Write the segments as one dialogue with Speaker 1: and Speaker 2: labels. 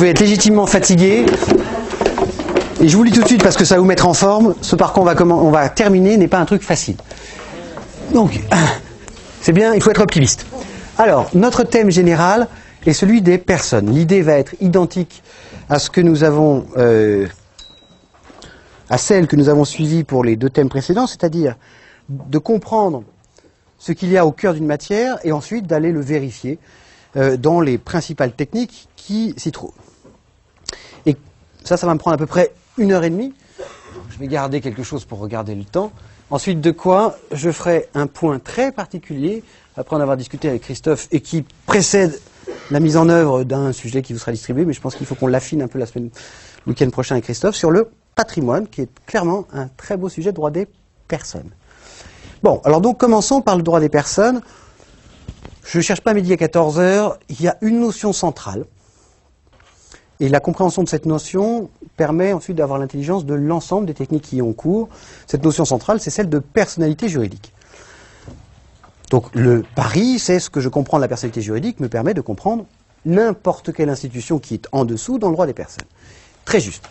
Speaker 1: pouvez être légitimement fatigué. Et je vous lis tout de suite parce que ça va vous mettre en forme. Ce par quoi on va terminer n'est pas un truc facile. Donc, c'est bien, il faut être optimiste. Alors, notre thème général est celui des personnes. L'idée va être identique à ce que nous avons, à celle que nous avons suivie pour les deux thèmes précédents, c'est-à-dire de comprendre ce qu'il y a au cœur d'une matière et ensuite d'aller le vérifier dans les principales techniques qui s'y trouvent. Et ça va me prendre à peu près 1h30. Je vais garder quelque chose pour regarder le temps. Ensuite de quoi, je ferai un point très particulier, après en avoir discuté avec Christophe, et qui précède la mise en œuvre d'un sujet qui vous sera distribué, mais je pense qu'il faut qu'on l'affine un peu le week-end prochain avec Christophe, sur le patrimoine, qui est clairement un très beau sujet, droit des personnes. Bon, alors donc commençons par le droit des personnes. Je ne cherche pas à midi à 14h, il y a une notion centrale. Et la compréhension de cette notion permet ensuite d'avoir l'intelligence de l'ensemble des techniques qui y ont cours. Cette notion centrale, c'est celle de personnalité juridique. Donc le pari, c'est ce que je comprends de la personnalité juridique, me permet de comprendre n'importe quelle institution qui est en dessous dans le droit des personnes. Très juste.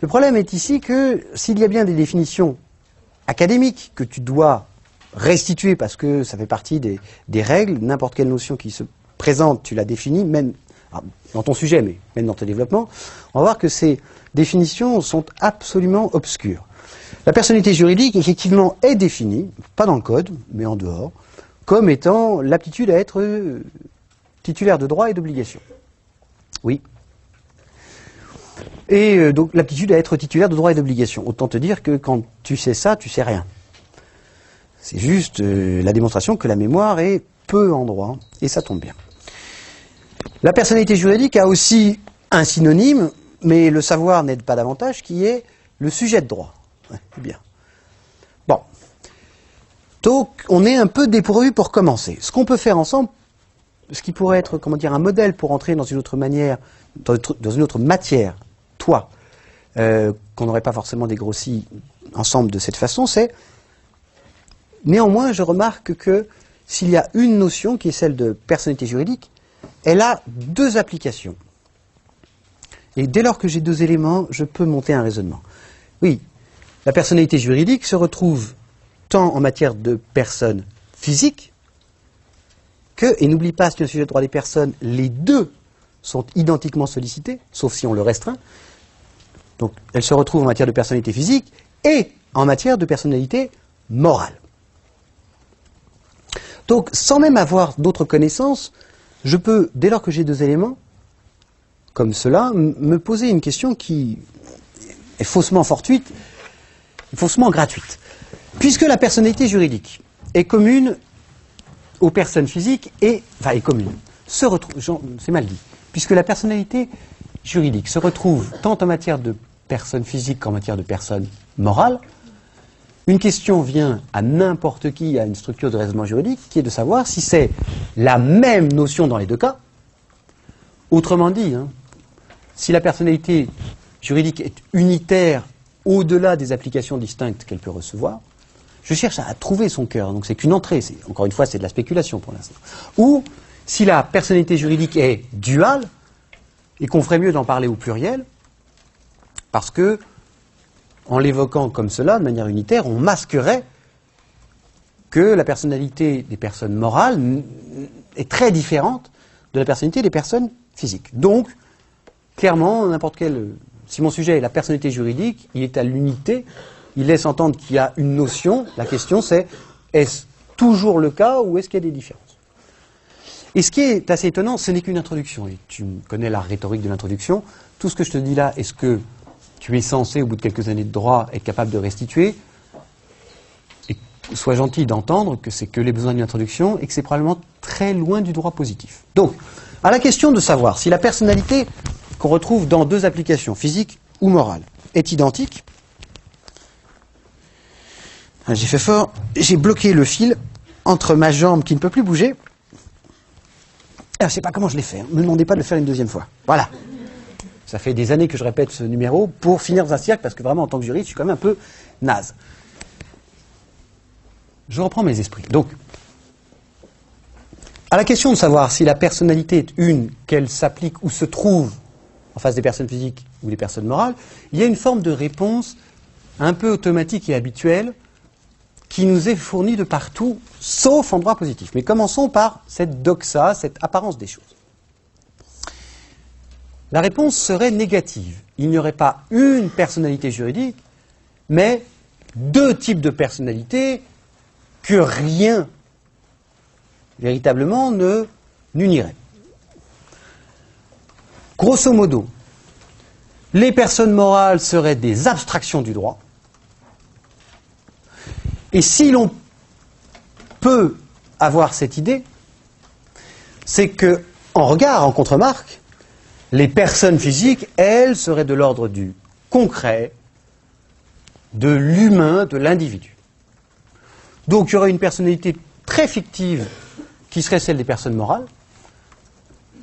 Speaker 1: Le problème est ici que s'il y a bien des définitions académiques que tu dois restituer parce que ça fait partie des règles, n'importe quelle notion qui se présente, tu la définis, même dans ton sujet, mais même dans ton développement, on va voir que ces définitions sont absolument obscures. La personnalité juridique, effectivement, est définie, pas dans le code, mais en dehors, comme étant l'aptitude à être titulaire de droits et d'obligations. Oui. Et donc l'aptitude à être titulaire de droits et d'obligations. Autant te dire que quand tu sais ça, tu sais rien. C'est juste la démonstration que la mémoire est peu en droit, et ça tombe bien. La personnalité juridique a aussi un synonyme, mais le savoir n'aide pas davantage, qui est le sujet de droit. Ouais, bien. Bon. Donc, on est un peu dépourvu pour commencer. Ce qu'on peut faire ensemble, ce qui pourrait être, comment dire, un modèle pour entrer dans une autre manière, dans une autre matière, qu'on n'aurait pas forcément dégrossi ensemble de cette façon, c'est, néanmoins, je remarque que s'il y a une notion qui est celle de personnalité juridique, elle a deux applications. Et dès lors que j'ai deux éléments, je peux monter un raisonnement. Oui, la personnalité juridique se retrouve tant en matière de personnes physiques que, et n'oublie pas, c'est un sujet de droit des personnes, les deux sont identiquement sollicités, sauf si on le restreint. Donc, elle se retrouve en matière de personnalité physique et en matière de personnalité morale. Donc, sans même avoir d'autres connaissances, je peux, dès lors que j'ai deux éléments, comme cela, me poser une question qui est faussement fortuite, faussement gratuite. Puisque la personnalité juridique est commune aux personnes physiques est commune, se retrouve, c'est mal dit, puisque la personnalité juridique se retrouve tant en matière de personnes physiques qu'en matière de personnes morales, une question vient à n'importe qui à une structure de raisonnement juridique qui est de savoir si c'est la même notion dans les deux cas. Autrement dit, si la personnalité juridique est unitaire au-delà des applications distinctes qu'elle peut recevoir, je cherche à trouver son cœur, donc c'est qu'une entrée, encore une fois c'est de la spéculation pour l'instant. Ou si la personnalité juridique est duale, et qu'on ferait mieux d'en parler au pluriel, parce que en l'évoquant comme cela, de manière unitaire, on masquerait que la personnalité des personnes morales est très différente de la personnalité des personnes physiques. Donc, clairement, si mon sujet est la personnalité juridique, il est à l'unité, il laisse entendre qu'il y a une notion. La question c'est, est-ce toujours le cas ou est-ce qu'il y a des différences? Et ce qui est assez étonnant, ce n'est qu'une introduction. Et tu connais la rhétorique de l'introduction. Tout ce que je te dis là est ce que tu es censé, au bout de quelques années de droit, être capable de restituer. Et sois gentil d'entendre que c'est que les besoins d'une introduction et que c'est probablement très loin du droit positif. Donc, à la question de savoir si la personnalité qu'on retrouve dans deux applications, physique ou morale, est identique, j'ai fait fort, j'ai bloqué le fil entre ma jambe qui ne peut plus bouger. Je ne sais pas comment je l'ai fait, ne me demandez pas de le faire une deuxième fois. Voilà. Ça fait des années que je répète ce numéro pour finir dans un cercle, parce que vraiment, en tant que juriste, je suis quand même un peu naze. Je reprends mes esprits. Donc, à la question de savoir si la personnalité est une, qu'elle s'applique ou se trouve en face des personnes physiques ou des personnes morales, il y a une forme de réponse un peu automatique et habituelle qui nous est fournie de partout, sauf en droit positif. Mais commençons par cette doxa, cette apparence des choses. La réponse serait négative. Il n'y aurait pas une personnalité juridique, mais deux types de personnalités que rien, véritablement, ne n'unirait. Grosso modo, les personnes morales seraient des abstractions du droit. Et si l'on peut avoir cette idée, c'est que, en regard, en contre-marque, les personnes physiques, elles, seraient de l'ordre du concret, de l'humain, de l'individu. Donc il y aurait une personnalité très fictive qui serait celle des personnes morales,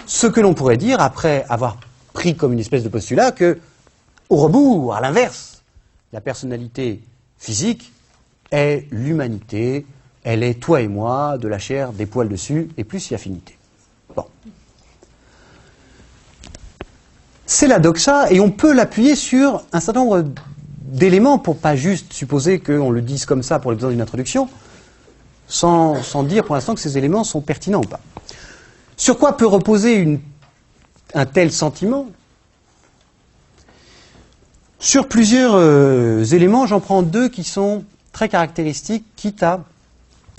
Speaker 1: ce que l'on pourrait dire, après avoir pris comme une espèce de postulat, que, au rebours, à l'inverse, la personnalité physique est l'humanité, elle est toi et moi, de la chair, des poils dessus, et plus si affinité. Bon. C'est la doxa, et on peut l'appuyer sur un certain nombre d'éléments pour pas juste supposer qu'on le dise comme ça pour les besoins d'une introduction, sans dire pour l'instant que ces éléments sont pertinents ou pas. Sur quoi peut reposer un tel sentiment? Sur plusieurs éléments, j'en prends deux qui sont très caractéristiques, quitte à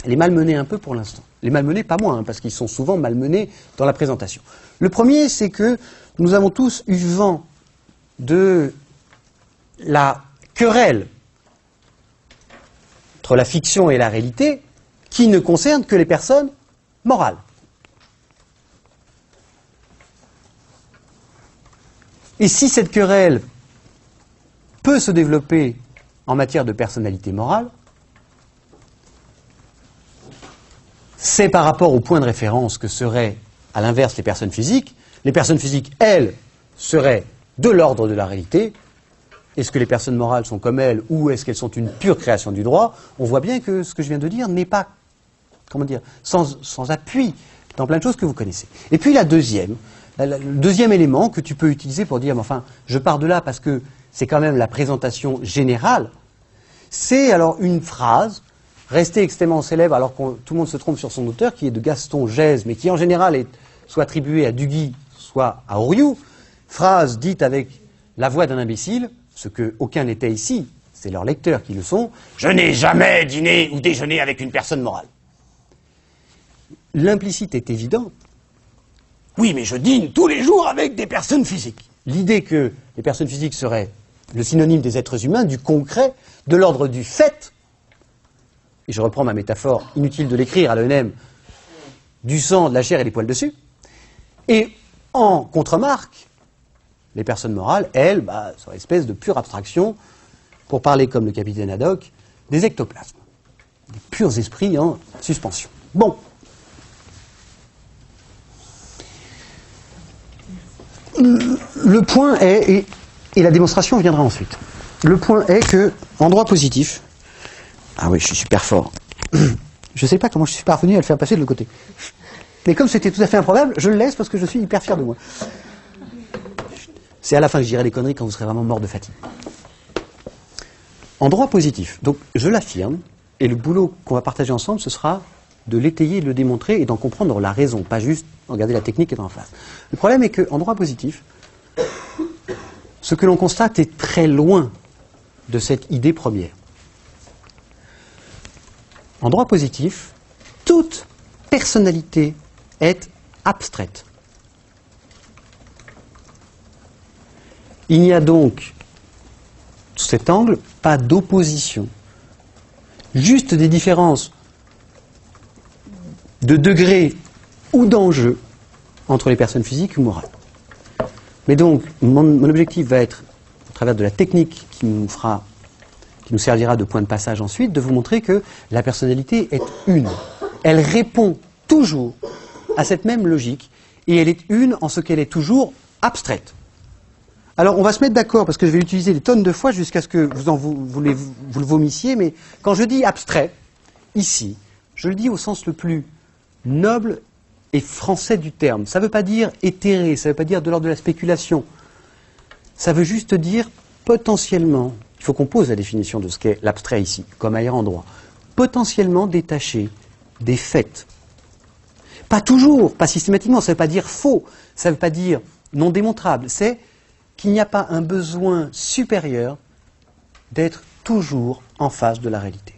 Speaker 1: les malmener un peu pour l'instant. Les malmener, pas moins, parce qu'ils sont souvent malmenés dans la présentation. Le premier, c'est que nous avons tous eu vent de la querelle entre la fiction et la réalité qui ne concerne que les personnes morales. Et si cette querelle peut se développer en matière de personnalité morale, c'est par rapport au point de référence que seraient, à l'inverse, les personnes physiques. Les personnes physiques, elles, seraient de l'ordre de la réalité. Est-ce que les personnes morales sont comme elles, ou est-ce qu'elles sont une pure création du droit? On voit bien que ce que je viens de dire n'est pas, comment dire, sans appui dans plein de choses que vous connaissez. Et puis le deuxième élément que tu peux utiliser pour dire, mais enfin, je pars de là parce que c'est quand même la présentation générale, c'est alors une phrase restée extrêmement célèbre, alors que tout le monde se trompe sur son auteur, qui est de Gaston Gèze, mais qui en général est soit attribuée à Duguy, soit à Oriou, phrase dite avec la voix d'un imbécile, ce que aucun n'était ici, c'est leurs lecteurs qui le sont: je n'ai jamais dîné ou déjeuné avec une personne morale. L'implicite est évident. Oui, mais je dîne tous les jours avec des personnes physiques. L'idée que les personnes physiques seraient le synonyme des êtres humains, du concret, de l'ordre du fait, et je reprends ma métaphore, inutile de l'écrire à l'ENM, du sang, de la chair et des poils dessus, et en contre-marque, les personnes morales, elles, sont une espèce de pure abstraction, pour parler comme le capitaine Haddock, des ectoplasmes, des purs esprits en suspension. Bon. Le point est, et la démonstration viendra ensuite, le point est que, en droit positif, ah oui, je suis super fort, je ne sais pas comment je suis parvenu à le faire passer de l'autre côté. Mais comme c'était tout à fait improbable, je le laisse parce que je suis hyper fier de moi. C'est à la fin que je dirai des conneries quand vous serez vraiment mort de fatigue. En droit positif, donc je l'affirme, et le boulot qu'on va partager ensemble, ce sera de l'étayer, de le démontrer et d'en comprendre la raison, pas juste regarder la technique et être en face. Le problème est qu'en droit positif, ce que l'on constate est très loin de cette idée première. En droit positif, toute personnalité est abstraite. Il n'y a donc, sous cet angle, pas d'opposition. Juste des différences de degré ou d'enjeu entre les personnes physiques ou morales. Mais donc, mon objectif va être, au travers de la technique qui nous servira de point de passage ensuite, de vous montrer que la personnalité est une. Elle répond toujours à cette même logique, et elle est une en ce qu'elle est toujours abstraite. Alors, on va se mettre d'accord, parce que je vais l'utiliser des tonnes de fois jusqu'à ce que vous le vomissiez, mais quand je dis abstrait, ici, je le dis au sens le plus noble et français du terme. Ça ne veut pas dire éthéré, ça ne veut pas dire de l'ordre de la spéculation. ça veut juste dire potentiellement, il faut qu'on pose la définition de ce qu'est l'abstrait ici, comme ailleurs en droit, potentiellement détaché des faits. Pas toujours, pas systématiquement, ça ne veut pas dire faux, ça ne veut pas dire non démontrable, c'est qu'il n'y a pas un besoin supérieur d'être toujours en face de la réalité.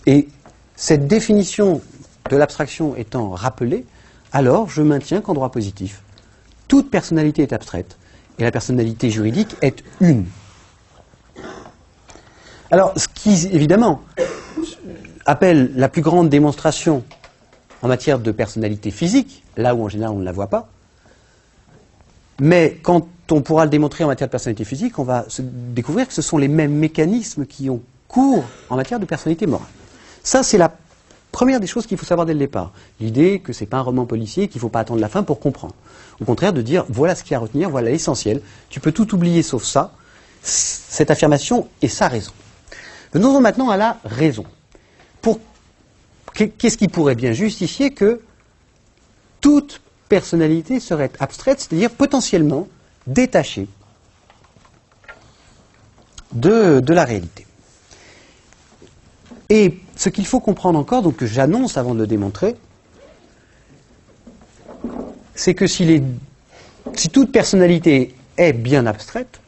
Speaker 1: Et cette définition de l'abstraction étant rappelée, alors je maintiens qu'en droit positif, toute personnalité est abstraite et la personnalité juridique est une. Alors, ce qui, évidemment, appelle la plus grande démonstration en matière de personnalité physique, là où en général on ne la voit pas, mais quand on pourra le démontrer en matière de personnalité physique, on va se découvrir que ce sont les mêmes mécanismes qui ont cours en matière de personnalité morale. Ça, c'est la première des choses qu'il faut savoir dès le départ. L'idée que ce n'est pas un roman policier, qu'il ne faut pas attendre la fin pour comprendre. Au contraire, de dire, voilà ce qu'il y a à retenir, voilà l'essentiel. Tu peux tout oublier sauf ça, cette affirmation et sa raison. Venons-en maintenant à la raison. Qu'est-ce qui pourrait bien justifier que toute personnalité serait abstraite, c'est-à-dire potentiellement détachée de la réalité. Et ce qu'il faut comprendre encore, donc que j'annonce avant de le démontrer, c'est que si toute personnalité est bien abstraite,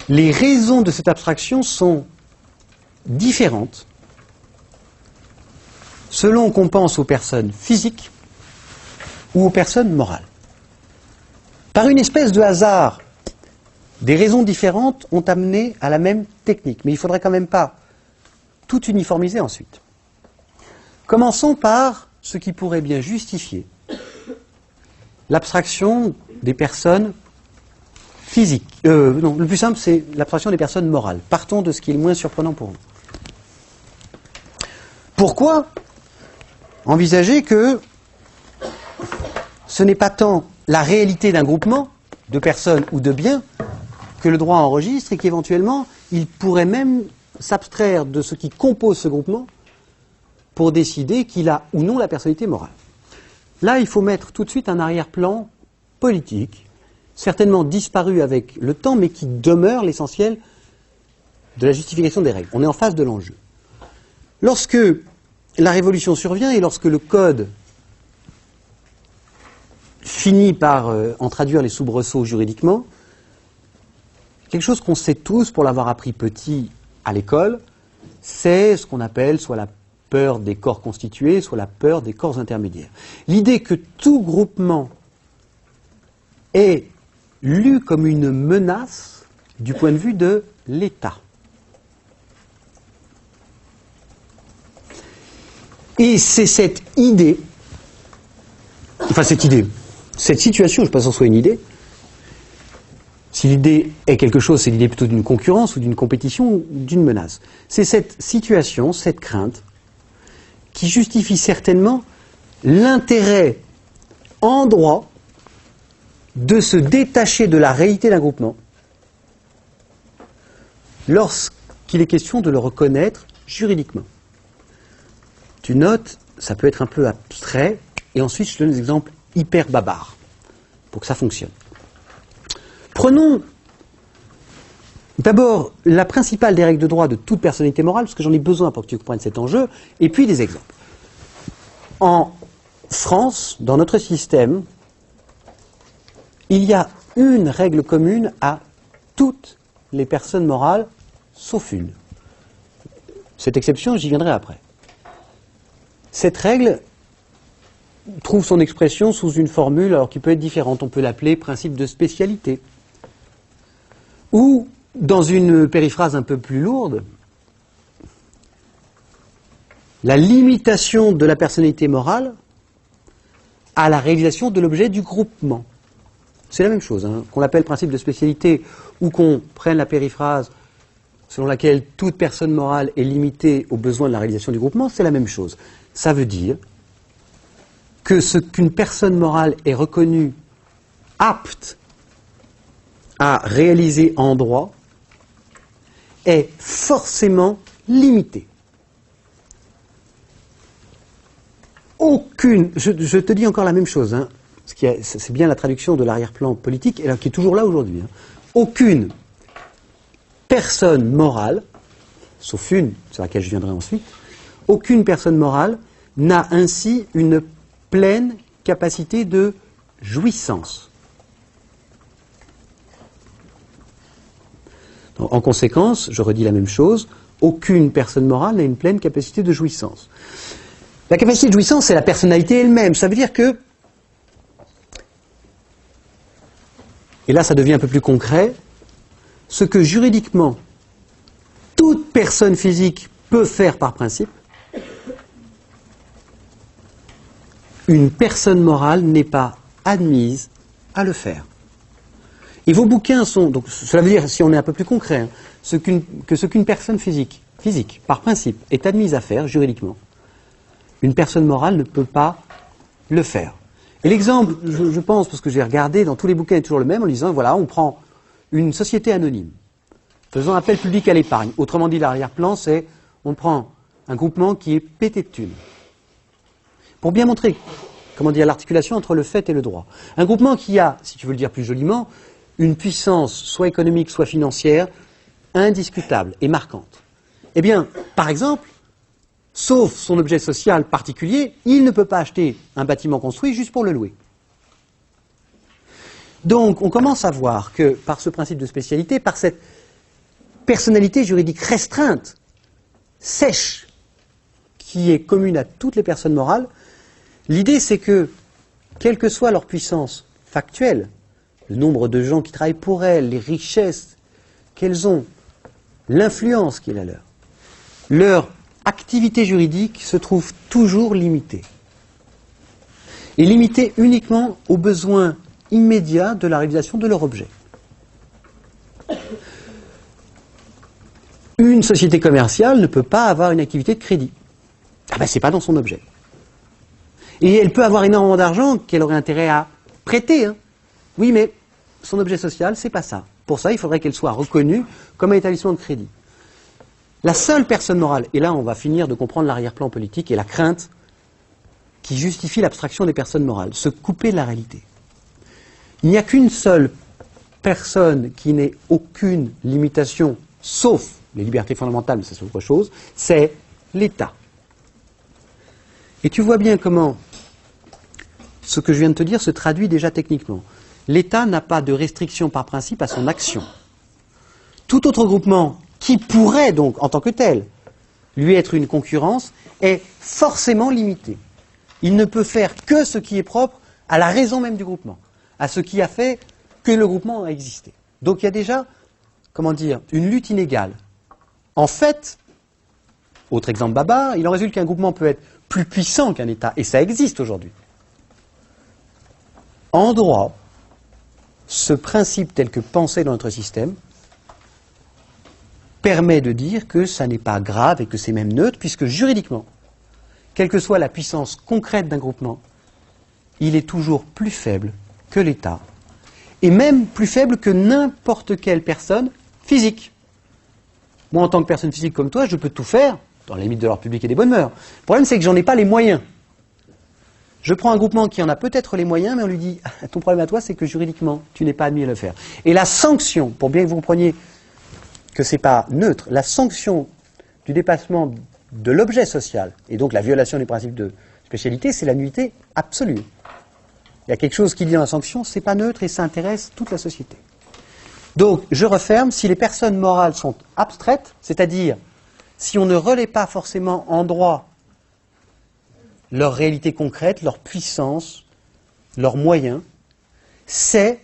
Speaker 1: les raisons de cette abstraction sont différentes selon qu'on pense aux personnes physiques ou aux personnes morales. Par une espèce de hasard, des raisons différentes ont amené à la même technique, mais il ne faudrait quand même pas tout uniformiser ensuite. Commençons par ce qui pourrait bien justifier l'abstraction des personnes physiques. Non, le plus simple, c'est l'abstraction des personnes morales. Partons de ce qui est le moins surprenant pour nous. Pourquoi envisager que ce n'est pas tant la réalité d'un groupement de personnes ou de biens que le droit enregistre et qu'éventuellement, il pourrait même s'abstraire de ce qui compose ce groupement pour décider qu'il a ou non la personnalité morale. Là, il faut mettre tout de suite un arrière-plan politique, certainement disparu avec le temps, mais qui demeure l'essentiel de la justification des règles. On est en face de l'enjeu. Lorsque la révolution survient et lorsque le code finit par en traduire les soubresauts juridiquement, quelque chose qu'on sait tous pour l'avoir appris petit à l'école, c'est ce qu'on appelle soit la peur des corps constitués, soit la peur des corps intermédiaires. L'idée que tout groupement est lu comme une menace du point de vue de l'État. Et c'est cette idée, cette situation, je ne sais pas si ce soit une idée, si l'idée est quelque chose, c'est l'idée plutôt d'une concurrence ou d'une compétition ou d'une menace. C'est cette situation, cette crainte, qui justifie certainement l'intérêt en droit de se détacher de la réalité d'un groupement lorsqu'il est question de le reconnaître juridiquement. Tu notes, ça peut être un peu abstrait, et ensuite je te donne des exemples hyper babards pour que ça fonctionne. Prenons d'abord la principale des règles de droit de toute personnalité morale, parce que j'en ai besoin pour que tu comprennes cet enjeu, et puis des exemples. En France, dans notre système, il y a une règle commune à toutes les personnes morales, sauf une. Cette exception, j'y viendrai après. Cette règle trouve son expression sous une formule alors qui peut être différente. On peut l'appeler principe de spécialité. Ou, dans une périphrase un peu plus lourde, la limitation de la personnalité morale à la réalisation de l'objet du groupement. C'est la même chose, qu'on l'appelle principe de spécialité ou qu'on prenne la périphrase selon laquelle toute personne morale est limitée aux besoins de la réalisation du groupement, c'est la même chose. Ça veut dire que ce qu'une personne morale est reconnue apte à réaliser en droit est forcément limité. Je te dis encore la même chose, c'est bien la traduction de l'arrière-plan politique, et qui est toujours là aujourd'hui. Aucune personne morale, sauf une, sur laquelle je viendrai ensuite, aucune personne morale n'a ainsi une pleine capacité de jouissance. Donc, en conséquence, je redis la même chose, aucune personne morale n'a une pleine capacité de jouissance. La capacité de jouissance, c'est la personnalité elle-même. Ça veut dire que, et là ça devient un peu plus concret, ce que juridiquement toute personne physique peut faire par principe, une personne morale n'est pas admise à le faire. Et vos bouquins sont, donc cela veut dire, si on est un peu plus concret, ce qu'une personne physique, par principe, est admise à faire juridiquement, une personne morale ne peut pas le faire. Et l'exemple, je pense, parce que j'ai regardé dans tous les bouquins, est toujours le même, en disant, voilà, on prend une société anonyme, faisant appel public à l'épargne. Autrement dit, l'arrière-plan, c'est, on prend un groupement qui est pété de thunes. Pour bien montrer, comment dire, l'articulation entre le fait et le droit. Un groupement qui a, si tu veux le dire plus joliment, une puissance, soit économique, soit financière, indiscutable et marquante. Eh bien, par exemple, sauf son objet social particulier, il ne peut pas acheter un bâtiment construit juste pour le louer. Donc, on commence à voir que, par ce principe de spécialité, par cette personnalité juridique restreinte, sèche, qui est commune à toutes les personnes morales, l'idée c'est que, quelle que soit leur puissance factuelle, le nombre de gens qui travaillent pour elles, les richesses qu'elles ont, l'influence qui est la leur activité juridique se trouve toujours limitée. Et limitée uniquement aux besoins immédiats de la réalisation de leur objet. Une société commerciale ne peut pas avoir une activité de crédit. Ah ben, c'est pas dans son objet. Et elle peut avoir énormément d'argent qu'elle aurait intérêt à prêter. Oui, mais son objet social, c'est pas ça. Pour ça, il faudrait qu'elle soit reconnue comme un établissement de crédit. La seule personne morale, et là on va finir de comprendre l'arrière-plan politique et la crainte qui justifie l'abstraction des personnes morales, se couper de la réalité. Il n'y a qu'une seule personne qui n'ait aucune limitation, sauf les libertés fondamentales, mais ça c'est autre chose, c'est l'État. Et tu vois bien comment ce que je viens de te dire se traduit déjà techniquement. L'État n'a pas de restriction par principe à son action. Tout autre groupement qui pourrait donc, en tant que tel, lui être une concurrence, est forcément limité. Il ne peut faire que ce qui est propre à la raison même du groupement, à ce qui a fait que le groupement a existé. Donc il y a déjà, comment dire, une lutte inégale. En fait, autre exemple baba, il en résulte qu'un groupement peut être plus puissant qu'un État, et ça existe aujourd'hui. En droit, ce principe tel que pensé dans notre système permet de dire que ça n'est pas grave et que c'est même neutre, puisque juridiquement, quelle que soit la puissance concrète d'un groupement, il est toujours plus faible que l'État, et même plus faible que n'importe quelle personne physique. Moi, en tant que personne physique comme toi, je peux tout faire, dans la limite de l'ordre public et des bonnes mœurs. Le problème, c'est que j'en ai pas les moyens. Je prends un groupement qui en a peut-être les moyens, mais on lui dit, ton problème à toi, c'est que juridiquement, tu n'es pas admis à le faire. Et la sanction, pour bien que vous compreniez que ce n'est pas neutre, la sanction du dépassement de l'objet social, et donc la violation du principe de spécialité, c'est la nullité absolue. Il y a quelque chose qui dit dans la sanction, c'est pas neutre et ça intéresse toute la société. Donc, je referme, si les personnes morales sont abstraites, c'est-à-dire si on ne relaie pas forcément en droit leur réalité concrète, leur puissance, leurs moyens, c'est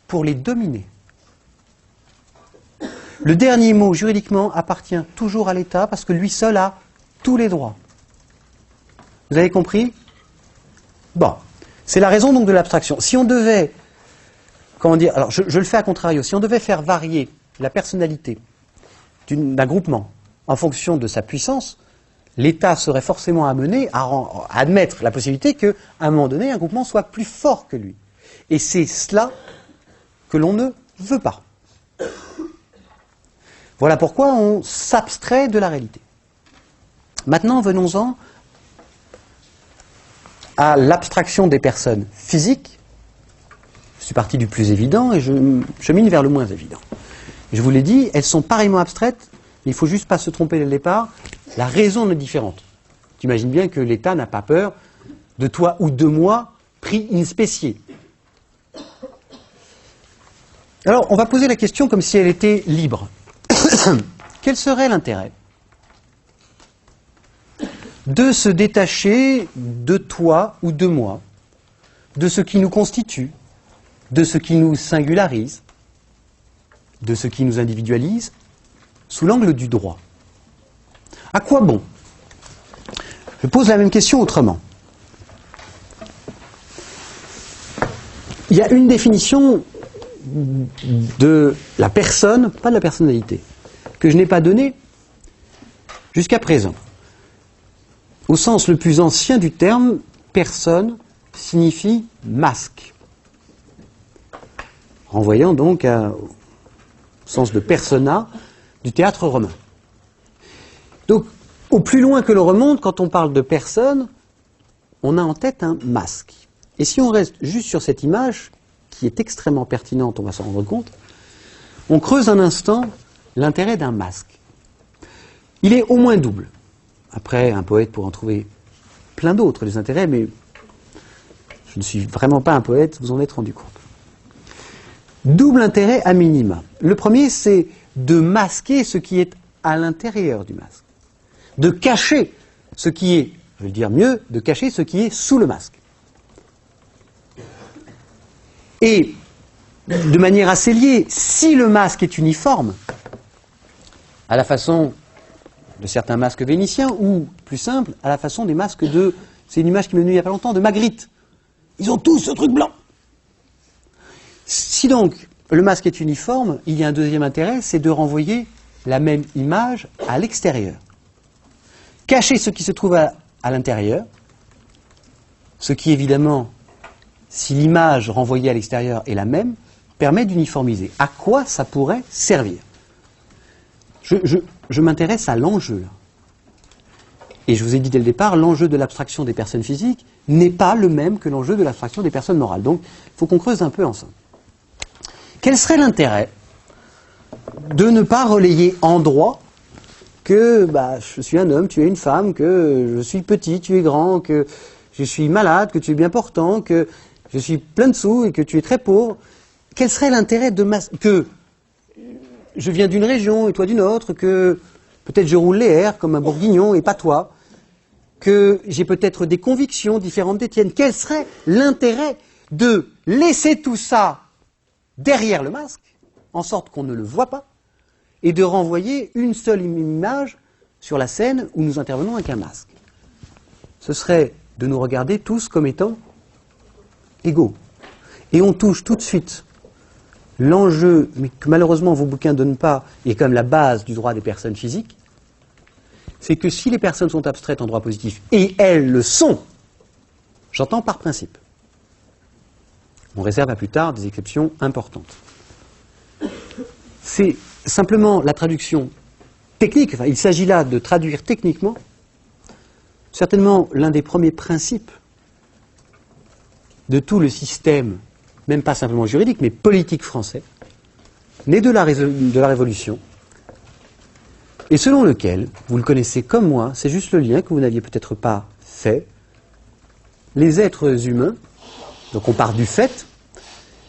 Speaker 1: pour les dominer. Le dernier mot, juridiquement, appartient toujours à l'État parce que lui seul a tous les droits. Vous avez compris? Bon, c'est la raison donc de l'abstraction. Si on devait, comment dire, alors je le fais à contrario, si on devait faire varier la personnalité d'un groupement en fonction de sa puissance, l'État serait forcément amené à admettre la possibilité qu'à un moment donné, un groupement soit plus fort que lui. Et c'est cela que l'on ne veut pas. Voilà pourquoi on s'abstrait de la réalité. Maintenant, venons-en à l'abstraction des personnes physiques Je suis parti du plus évident et je chemine vers le moins évident. Je vous l'ai dit, elles sont pareillement abstraites, mais il ne faut juste pas se tromper dès le départ. La raison est différente. Tu imagines bien que l'État n'a pas peur de toi ou de moi pris in specie. Alors, on va poser la question comme si elle était libre. Quel serait l'intérêt de se détacher de toi ou de moi, de ce qui nous constitue, de ce qui nous singularise, de ce qui nous individualise, sous l'angle du droit? À quoi bon? Je pose la même question autrement. Il y a une définition de la personne, pas de la personnalité, que je n'ai pas donnée jusqu'à présent. Au sens le plus ancien du terme, personne signifie masque. Renvoyant donc au sens de persona du théâtre romain. Donc, au plus loin que l'on remonte, quand on parle de personne, on a en tête un masque. Et si on reste juste sur cette image, qui est extrêmement pertinente, on va s'en rendre compte, on creuse un instant l'intérêt d'un masque. Il est au moins double. Après, un poète pourrait en trouver plein d'autres, des intérêts, mais je ne suis vraiment pas un poète, vous en êtes rendu compte. Double intérêt à minima. Le premier, c'est de masquer ce qui est à l'intérieur du masque. De cacher ce qui est, je vais le dire mieux, de cacher ce qui est sous le masque. Et, de manière assez liée, si le masque est uniforme, à la façon de certains masques vénitiens, ou, plus simple, à la façon des masques de... C'est une image qui m'est venue il n'y a pas longtemps, de Magritte. Ils ont tous ce truc blanc. Si donc le masque est uniforme, il y a un deuxième intérêt, c'est de renvoyer la même image à l'extérieur. Cacher ce qui se trouve à l'intérieur, ce qui évidemment, si l'image renvoyée à l'extérieur est la même, permet d'uniformiser. À quoi ça pourrait servir? Je m'intéresse à l'enjeu. Et je vous ai dit dès le départ, l'enjeu de l'abstraction des personnes physiques n'est pas le même que l'enjeu de l'abstraction des personnes morales. Donc, il faut qu'on creuse un peu ensemble. Quel serait l'intérêt de ne pas relayer en droit que je suis un homme, tu es une femme, que je suis petit, tu es grand, que je suis malade, que tu es bien portant, que je suis plein de sous et que tu es très pauvre? Quel serait l'intérêt que je viens d'une région et toi d'une autre, que peut-être je roule les airs comme un bourguignon et pas toi, que j'ai peut-être des convictions différentes des tiennes? Quel serait l'intérêt de laisser tout ça derrière le masque, en sorte qu'on ne le voit pas, et de renvoyer une seule image sur la scène où nous intervenons avec un masque? Ce serait de nous regarder tous comme étant égaux. Et on touche tout de suite l'enjeu, mais que malheureusement vos bouquins ne donnent pas, et comme la base du droit des personnes physiques, c'est que si les personnes sont abstraites en droit positif, et elles le sont, j'entends par principe, on réserve à plus tard des exceptions importantes. C'est simplement la traduction technique, il s'agit là de traduire techniquement, certainement l'un des premiers principes de tout le système, même pas simplement juridique, mais politique français, né de la Révolution, et selon lequel, vous le connaissez comme moi, c'est juste le lien que vous n'aviez peut-être pas fait, les êtres humains, donc on part du fait,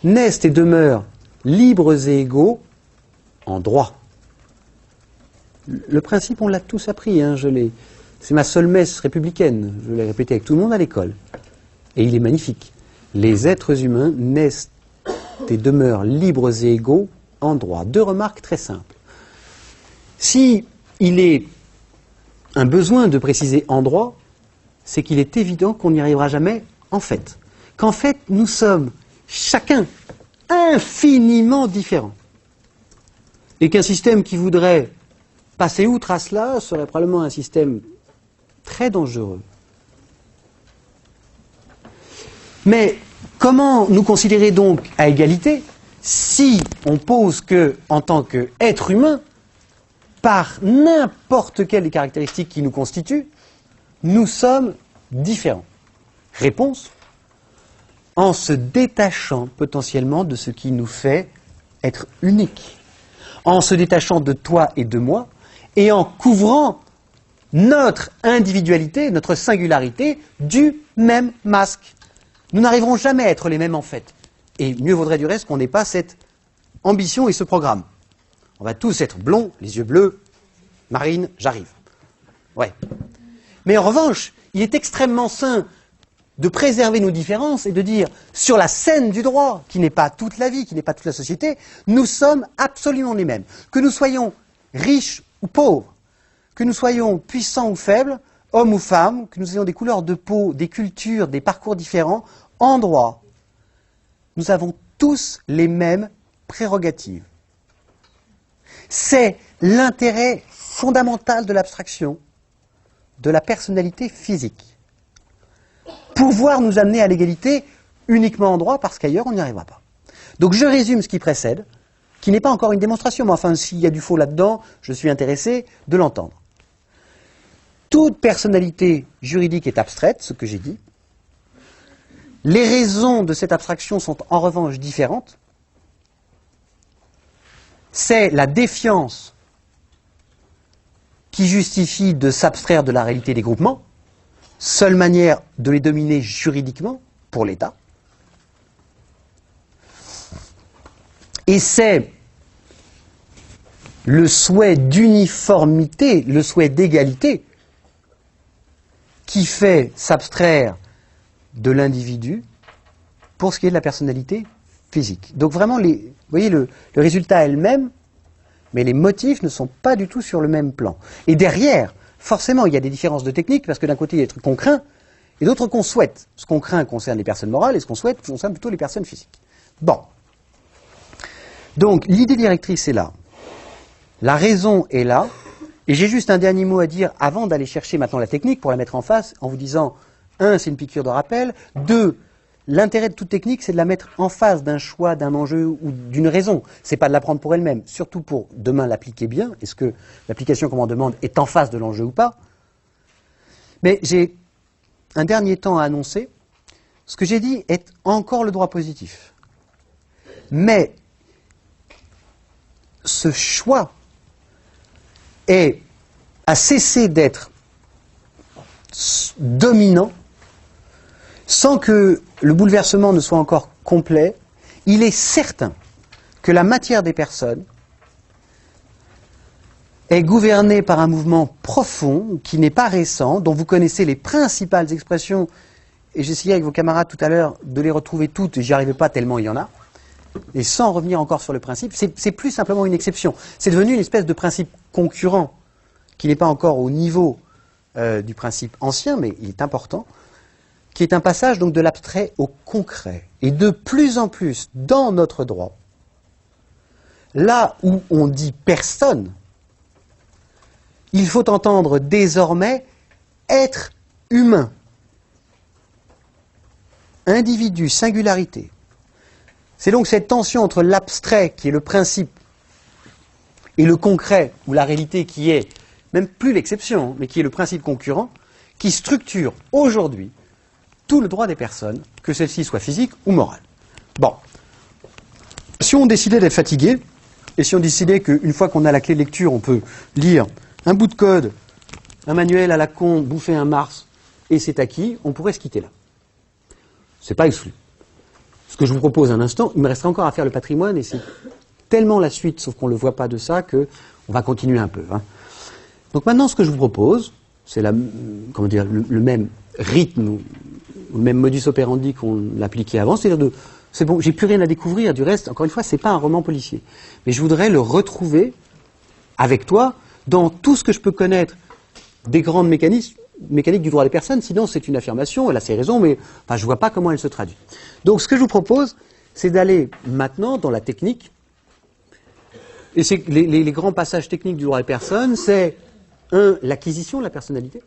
Speaker 1: naissent et demeurent libres et égaux en droit. Le principe, on l'a tous appris, c'est ma seule messe républicaine, je l'ai répété avec tout le monde à l'école, et il est magnifique. Les êtres humains naissent et demeurent libres et égaux en droit. Deux remarques très simples. Si il est un besoin de préciser en droit, c'est qu'il est évident qu'on n'y arrivera jamais en fait. Qu'en fait, nous sommes chacun infiniment différents. Et qu'un système qui voudrait passer outre à cela serait probablement un système très dangereux. Mais comment nous considérer donc à égalité si on pose que, en tant qu'être humain, par n'importe quelle des caractéristiques qui nous constituent, nous sommes différents? Réponse: en se détachant potentiellement de ce qui nous fait être unique, en se détachant de toi et de moi, et en couvrant notre individualité, notre singularité du même masque. Nous n'arriverons jamais à être les mêmes en fait. Et mieux vaudrait du reste qu'on n'ait pas cette ambition et ce programme. On va tous être blonds, les yeux bleus, Marine, j'arrive. Ouais. Mais en revanche, il est extrêmement sain de préserver nos différences et de dire, sur la scène du droit, qui n'est pas toute la vie, qui n'est pas toute la société, nous sommes absolument les mêmes. Que nous soyons riches ou pauvres, que nous soyons puissants ou faibles, hommes ou femmes, que nous ayons des couleurs de peau, des cultures, des parcours différents, en droit, nous avons tous les mêmes prérogatives. C'est l'intérêt fondamental de l'abstraction, de la personnalité physique. Pouvoir nous amener à l'égalité uniquement en droit, parce qu'ailleurs on n'y arrivera pas. Donc je résume ce qui précède, qui n'est pas encore une démonstration, mais enfin s'il y a du faux là-dedans, je suis intéressé de l'entendre. Toute personnalité juridique est abstraite, ce que j'ai dit. Les raisons de cette abstraction sont en revanche différentes. C'est la défiance qui justifie de s'abstraire de la réalité des groupements, seule manière de les dominer juridiquement pour l'État. Et c'est le souhait d'uniformité, le souhait d'égalité, qui fait s'abstraire de l'individu pour ce qui est de la personnalité physique. Donc vraiment, vous voyez, le résultat est le même, mais les motifs ne sont pas du tout sur le même plan. Et derrière, forcément, il y a des différences de technique, parce que d'un côté, il y a des trucs qu'on craint, et d'autres qu'on souhaite. Ce qu'on craint concerne les personnes morales, et ce qu'on souhaite concerne plutôt les personnes physiques. Bon. Donc, l'idée directrice est là. La raison est là. Et j'ai juste un dernier mot à dire avant d'aller chercher maintenant la technique pour la mettre en face, en vous disant, 1, c'est une piqûre de rappel, 2, l'intérêt de toute technique, c'est de la mettre en face d'un choix, d'un enjeu ou d'une raison. C'est pas de la prendre pour elle-même, surtout pour demain l'appliquer bien. Est-ce que l'application qu'on m'en demande est en face de l'enjeu ou pas? Mais j'ai un dernier temps à annoncer. Ce que j'ai dit est encore le droit positif. Mais ce choix a cessé d'être dominant sans que le bouleversement ne soit encore complet. Il est certain que la matière des personnes est gouvernée par un mouvement profond qui n'est pas récent, dont vous connaissez les principales expressions, et j'essayais avec vos camarades tout à l'heure de les retrouver toutes, et j'y arrivais pas tellement il y en a, et sans revenir encore sur le principe, c'est plus simplement une exception. C'est devenu une espèce de principe concurrent, qui n'est pas encore au niveau du principe ancien, mais il est important, qui est un passage donc de l'abstrait au concret. Et de plus en plus, dans notre droit, là où on dit personne, il faut entendre désormais être humain. Individu, singularité. C'est donc cette tension entre l'abstrait, qui est le principe, et le concret, ou la réalité qui est, même plus l'exception, mais qui est le principe concurrent, qui structure aujourd'hui tout le droit des personnes, que celles-ci soient physiques ou morales. Bon. Si on décidait d'être fatigué, et si on décidait qu'une fois qu'on a la clé de lecture, on peut lire un bout de code, un manuel à la con, bouffer un Mars, et c'est acquis, on pourrait se quitter là. C'est pas exclu. Ce que je vous propose un instant, il me resterait encore à faire le patrimoine, et c'est tellement la suite, sauf qu'on ne le voit pas de ça, qu'on va continuer un peu. Hein. Donc maintenant, ce que je vous propose, c'est le même rythme, ou le même modus operandi qu'on l'appliquait avant, c'est-à-dire c'est bon, j'ai plus rien à découvrir, du reste, encore une fois, c'est pas un roman policier. Mais je voudrais le retrouver avec toi dans tout ce que je peux connaître des grandes mécaniques du droit des personnes, sinon c'est une affirmation, elle a ses raisons, mais enfin, je ne vois pas comment elle se traduit. Donc ce que je vous propose, c'est d'aller maintenant dans la technique, et c'est les grands passages techniques du droit des personnes, c'est l'acquisition de la personnalité,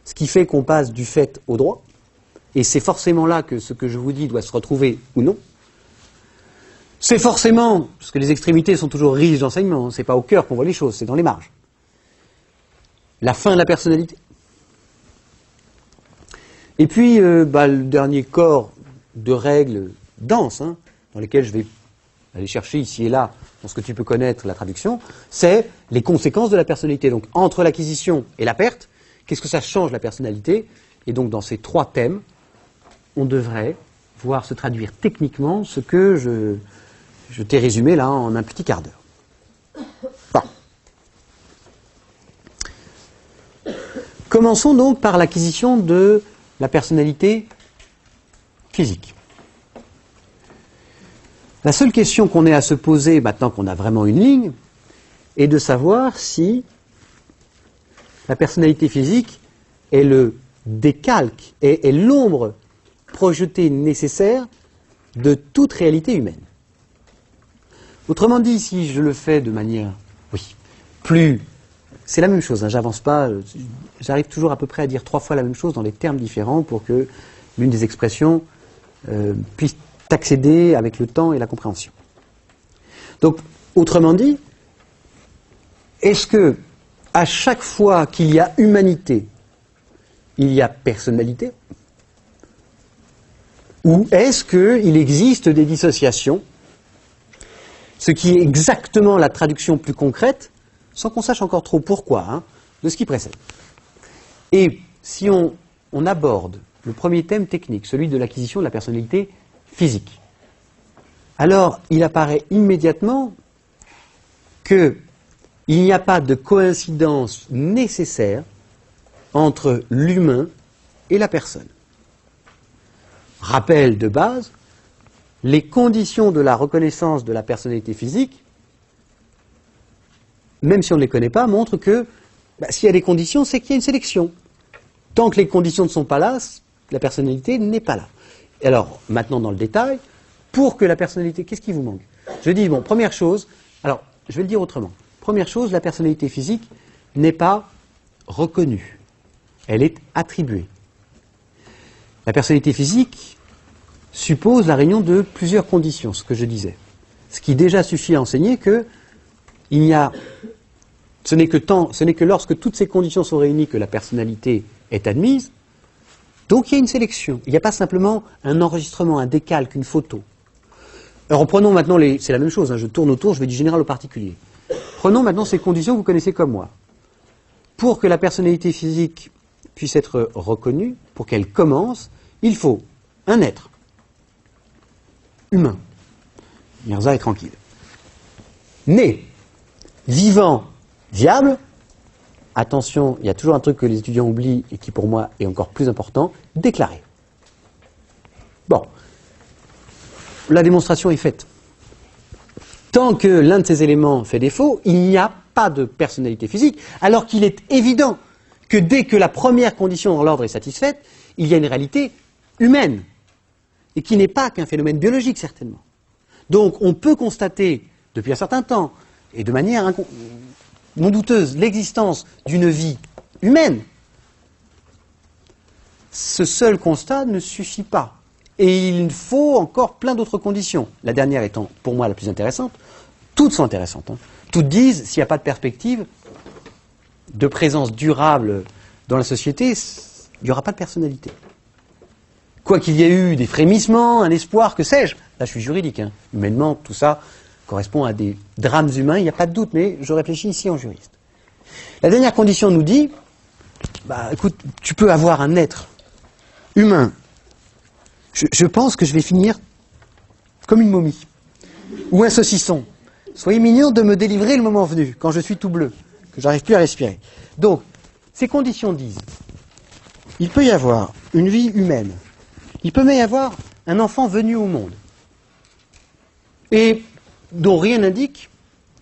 Speaker 1: ce qui fait qu'on passe du fait au droit, et c'est forcément là que ce que je vous dis doit se retrouver ou non. C'est forcément, parce que les extrémités sont toujours riches d'enseignements, c'est pas au cœur qu'on voit les choses, c'est dans les marges. La fin de la personnalité. Et puis, le dernier corps de règles denses, hein, dans lesquelles je vais aller chercher ici et là, dans ce que tu peux connaître, la traduction, c'est les conséquences de la personnalité. Donc, entre l'acquisition et la perte, qu'est-ce que ça change la personnalité? Et donc, dans ces trois thèmes, on devrait voir se traduire techniquement ce que je t'ai résumé là en un petit quart d'heure. Bon. Commençons donc par l'acquisition de la personnalité physique. La seule question qu'on ait à se poser maintenant qu'on a vraiment une ligne est de savoir si la personnalité physique est le décalque, est l'ombre projetée nécessaire de toute réalité humaine. Autrement dit, si je le fais de manière, c'est la même chose, hein, j'avance pas, j'arrive toujours à peu près à dire 3 fois la même chose dans des termes différents pour que l'une des expressions puisse accéder avec le temps et la compréhension. Donc, autrement dit, est-ce que à chaque fois qu'il y a humanité, il y a personnalité? Ou est-ce qu'il existe des dissociations, ce qui est exactement la traduction plus concrète, sans qu'on sache encore trop pourquoi, hein, de ce qui précède. Et si on aborde le premier thème technique, celui de l'acquisition de la personnalité physique, alors il apparaît immédiatement qu'il n'y a pas de coïncidence nécessaire entre l'humain et la personne. Rappel de base, les conditions de la reconnaissance de la personnalité physique, même si on ne les connaît pas, montrent que s'il y a des conditions, c'est qu'il y a une sélection. Tant que les conditions ne sont pas là, la personnalité n'est pas là. Et alors, maintenant dans le détail, pour que la personnalité, qu'est-ce qui vous manque? Je dis, bon, première chose, alors, je vais le dire autrement. Première chose, la personnalité physique n'est pas reconnue. Elle est attribuée. La personnalité physique suppose la réunion de plusieurs conditions, ce que je disais. Ce qui déjà suffit à enseigner que ce n'est que lorsque toutes ces conditions sont réunies que la personnalité est admise. Donc il y a une sélection. Il n'y a pas simplement un enregistrement, un décalque, une photo. Alors prenons maintenant c'est la même chose, hein, je tourne autour, je vais du général au particulier. Prenons maintenant ces conditions que vous connaissez comme moi. Pour que la personnalité physique puisse être reconnue, pour qu'elle commence, il faut un être humain, Mirza est tranquille, né, vivant, viable. Attention, il y a toujours un truc que les étudiants oublient et qui pour moi est encore plus important, déclaré. Bon, la démonstration est faite. Tant que l'un de ces éléments fait défaut, il n'y a pas de personnalité physique, alors qu'il est évident que dès que la première condition dans l'ordre est satisfaite, il y a une réalité humaine, et qui n'est pas qu'un phénomène biologique certainement. Donc on peut constater depuis un certain temps, et de manière non douteuse, l'existence d'une vie humaine. Ce seul constat ne suffit pas. Et il faut encore plein d'autres conditions. La dernière étant, pour moi, la plus intéressante. Toutes sont intéressantes. Hein. Toutes disent, s'il n'y a pas de perspective de présence durable dans la société, il n'y aura pas de personnalité. Quoi qu'il y ait eu des frémissements, un espoir, que sais-je. Là, je suis juridique. Hein. Humainement, tout ça correspond à des drames humains, il n'y a pas de doute, mais je réfléchis ici en juriste. La dernière condition nous dit, écoute, tu peux avoir un être humain. Je pense que je vais finir comme une momie, ou un saucisson. Soyez mignons de me délivrer le moment venu, quand je suis tout bleu, que j'arrive plus à respirer. Donc, ces conditions disent, il peut y avoir une vie humaine, il peut même y avoir un enfant venu au monde, et dont rien n'indique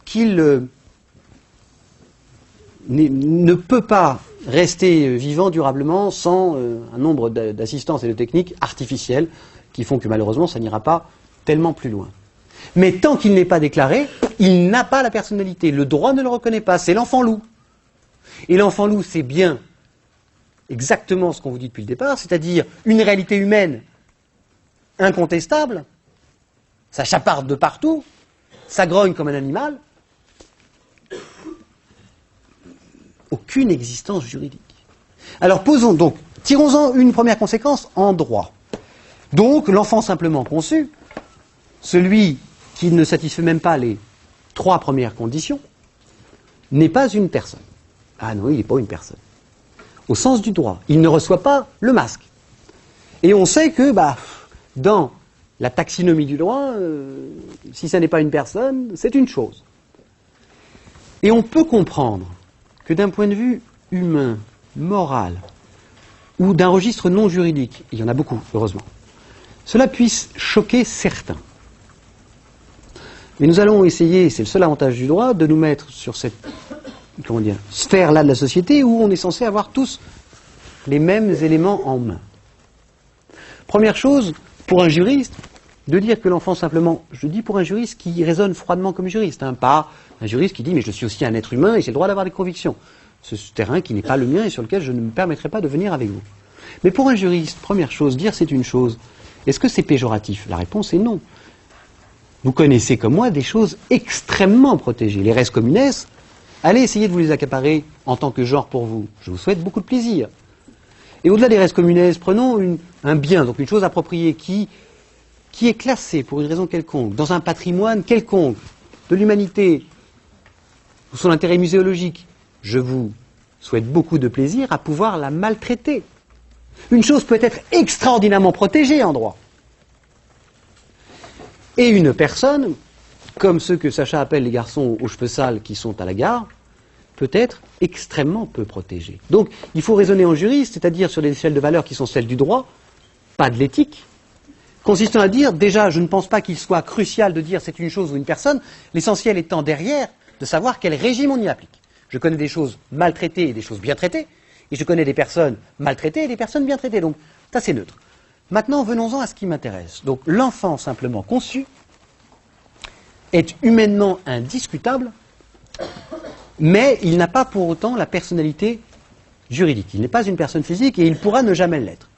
Speaker 1: qu'il ne peut pas rester vivant durablement sans un nombre d'assistances et de techniques artificielles qui font que malheureusement ça n'ira pas tellement plus loin. Mais tant qu'il n'est pas déclaré, il n'a pas la personnalité. Le droit ne le reconnaît pas. C'est l'enfant loup. Et l'enfant loup, c'est bien exactement ce qu'on vous dit depuis le départ, c'est-à-dire une réalité humaine incontestable, ça chaparde de partout, ça grogne comme un animal, aucune existence juridique. Alors posons donc, tirons-en une première conséquence en droit. Donc, l'enfant simplement conçu, celui qui ne satisfait même pas les 3 premières conditions, n'est pas une personne. Ah non, il n'est pas une personne. Au sens du droit, il ne reçoit pas le masque. Et on sait que, dans la taxinomie du droit, si ça n'est pas une personne, c'est une chose. Et on peut comprendre que d'un point de vue humain, moral, ou d'un registre non juridique, il y en a beaucoup, heureusement, cela puisse choquer certains. Mais nous allons essayer, c'est le seul avantage du droit, de nous mettre sur cette sphère-là de la société où on est censé avoir tous les mêmes éléments en main. Première chose, pour un juriste, de dire que l'enfant simplement, je dis pour un juriste qui raisonne froidement comme juriste, pas un juriste qui dit mais je suis aussi un être humain et j'ai le droit d'avoir des convictions. Ce terrain qui n'est pas le mien et sur lequel je ne me permettrai pas de venir avec vous. Mais pour un juriste, première chose, dire c'est une chose. Est-ce que c'est péjoratif? La réponse est non. Vous connaissez comme moi des choses extrêmement protégées. Les res communes, allez essayer de vous les accaparer en tant que genre pour vous. Je vous souhaite beaucoup de plaisir. Et au-delà des res communes, prenons un bien, donc une chose appropriée qui est classée pour une raison quelconque, dans un patrimoine quelconque, de l'humanité, ou son intérêt muséologique. Je vous souhaite beaucoup de plaisir à pouvoir la maltraiter. Une chose peut être extraordinairement protégée en droit. Et une personne, comme ceux que Sacha appelle les garçons aux cheveux sales qui sont à la gare, peut être extrêmement peu protégée. Donc, il faut raisonner en juriste, c'est-à-dire sur des échelles de valeurs qui sont celles du droit, pas de l'éthique, consistant à dire, déjà, je ne pense pas qu'il soit crucial de dire c'est une chose ou une personne, l'essentiel étant derrière de savoir quel régime on y applique. Je connais des choses maltraitées et des choses bien traitées, et je connais des personnes maltraitées et des personnes bien traitées, donc ça c'est neutre. Maintenant, venons-en à ce qui m'intéresse. Donc, l'enfant simplement conçu est humainement indiscutable, mais il n'a pas pour autant la personnalité juridique. Il n'est pas une personne physique et il pourra ne jamais l'être.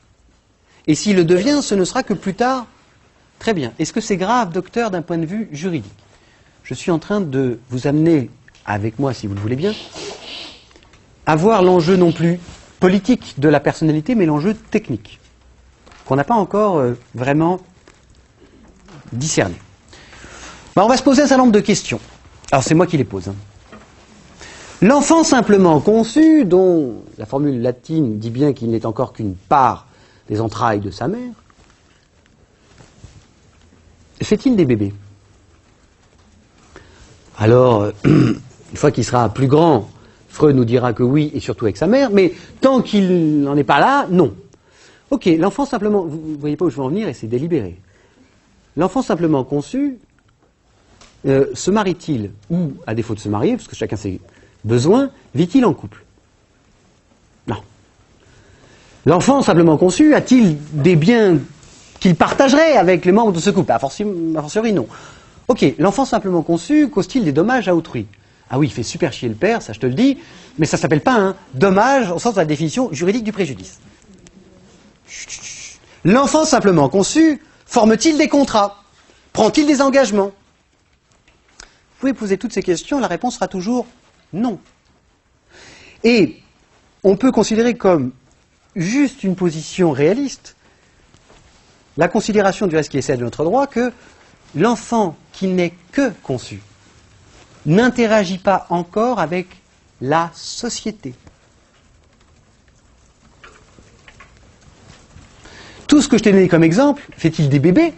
Speaker 1: Et s'il le devient, ce ne sera que plus tard. Très bien. Est-ce que c'est grave, docteur, d'un point de vue juridique? Je suis en train de vous amener, avec moi si vous le voulez bien, à voir l'enjeu non plus politique de la personnalité, mais l'enjeu technique, qu'on n'a pas encore vraiment discerné. On va se poser un certain nombre de questions. Alors c'est moi qui les pose. L'enfant simplement conçu, dont la formule latine dit bien qu'il n'est encore qu'une part des entrailles de sa mère, fait-il des bébés? Alors, une fois qu'il sera plus grand, Freud nous dira que oui, et surtout avec sa mère, mais tant qu'il n'en est pas là, non. Ok, l'enfant simplement, vous ne voyez pas où je veux en venir, et c'est délibéré. L'enfant simplement conçu, se marie-t-il, ou à défaut de se marier, parce que chacun ses besoins, vit-il en couple? Non. L'enfant simplement conçu a-t-il des biens qu'il partagerait avec les membres de ce couple? A fortiori non. Ok, l'enfant simplement conçu cause-t-il des dommages à autrui? Ah oui, il fait super chier le père, ça je te le dis, mais ça ne s'appelle pas un dommage au sens de la définition juridique du préjudice. L'enfant simplement conçu forme-t-il des contrats? Prend-il des engagements? Vous pouvez poser toutes ces questions, la réponse sera toujours non. Et on peut considérer comme juste une position réaliste la considération du reste qui est celle de notre droit que l'enfant qui n'est que conçu n'interagit pas encore avec la société. Tout ce que je t'ai donné comme exemple, fait-il des bébés?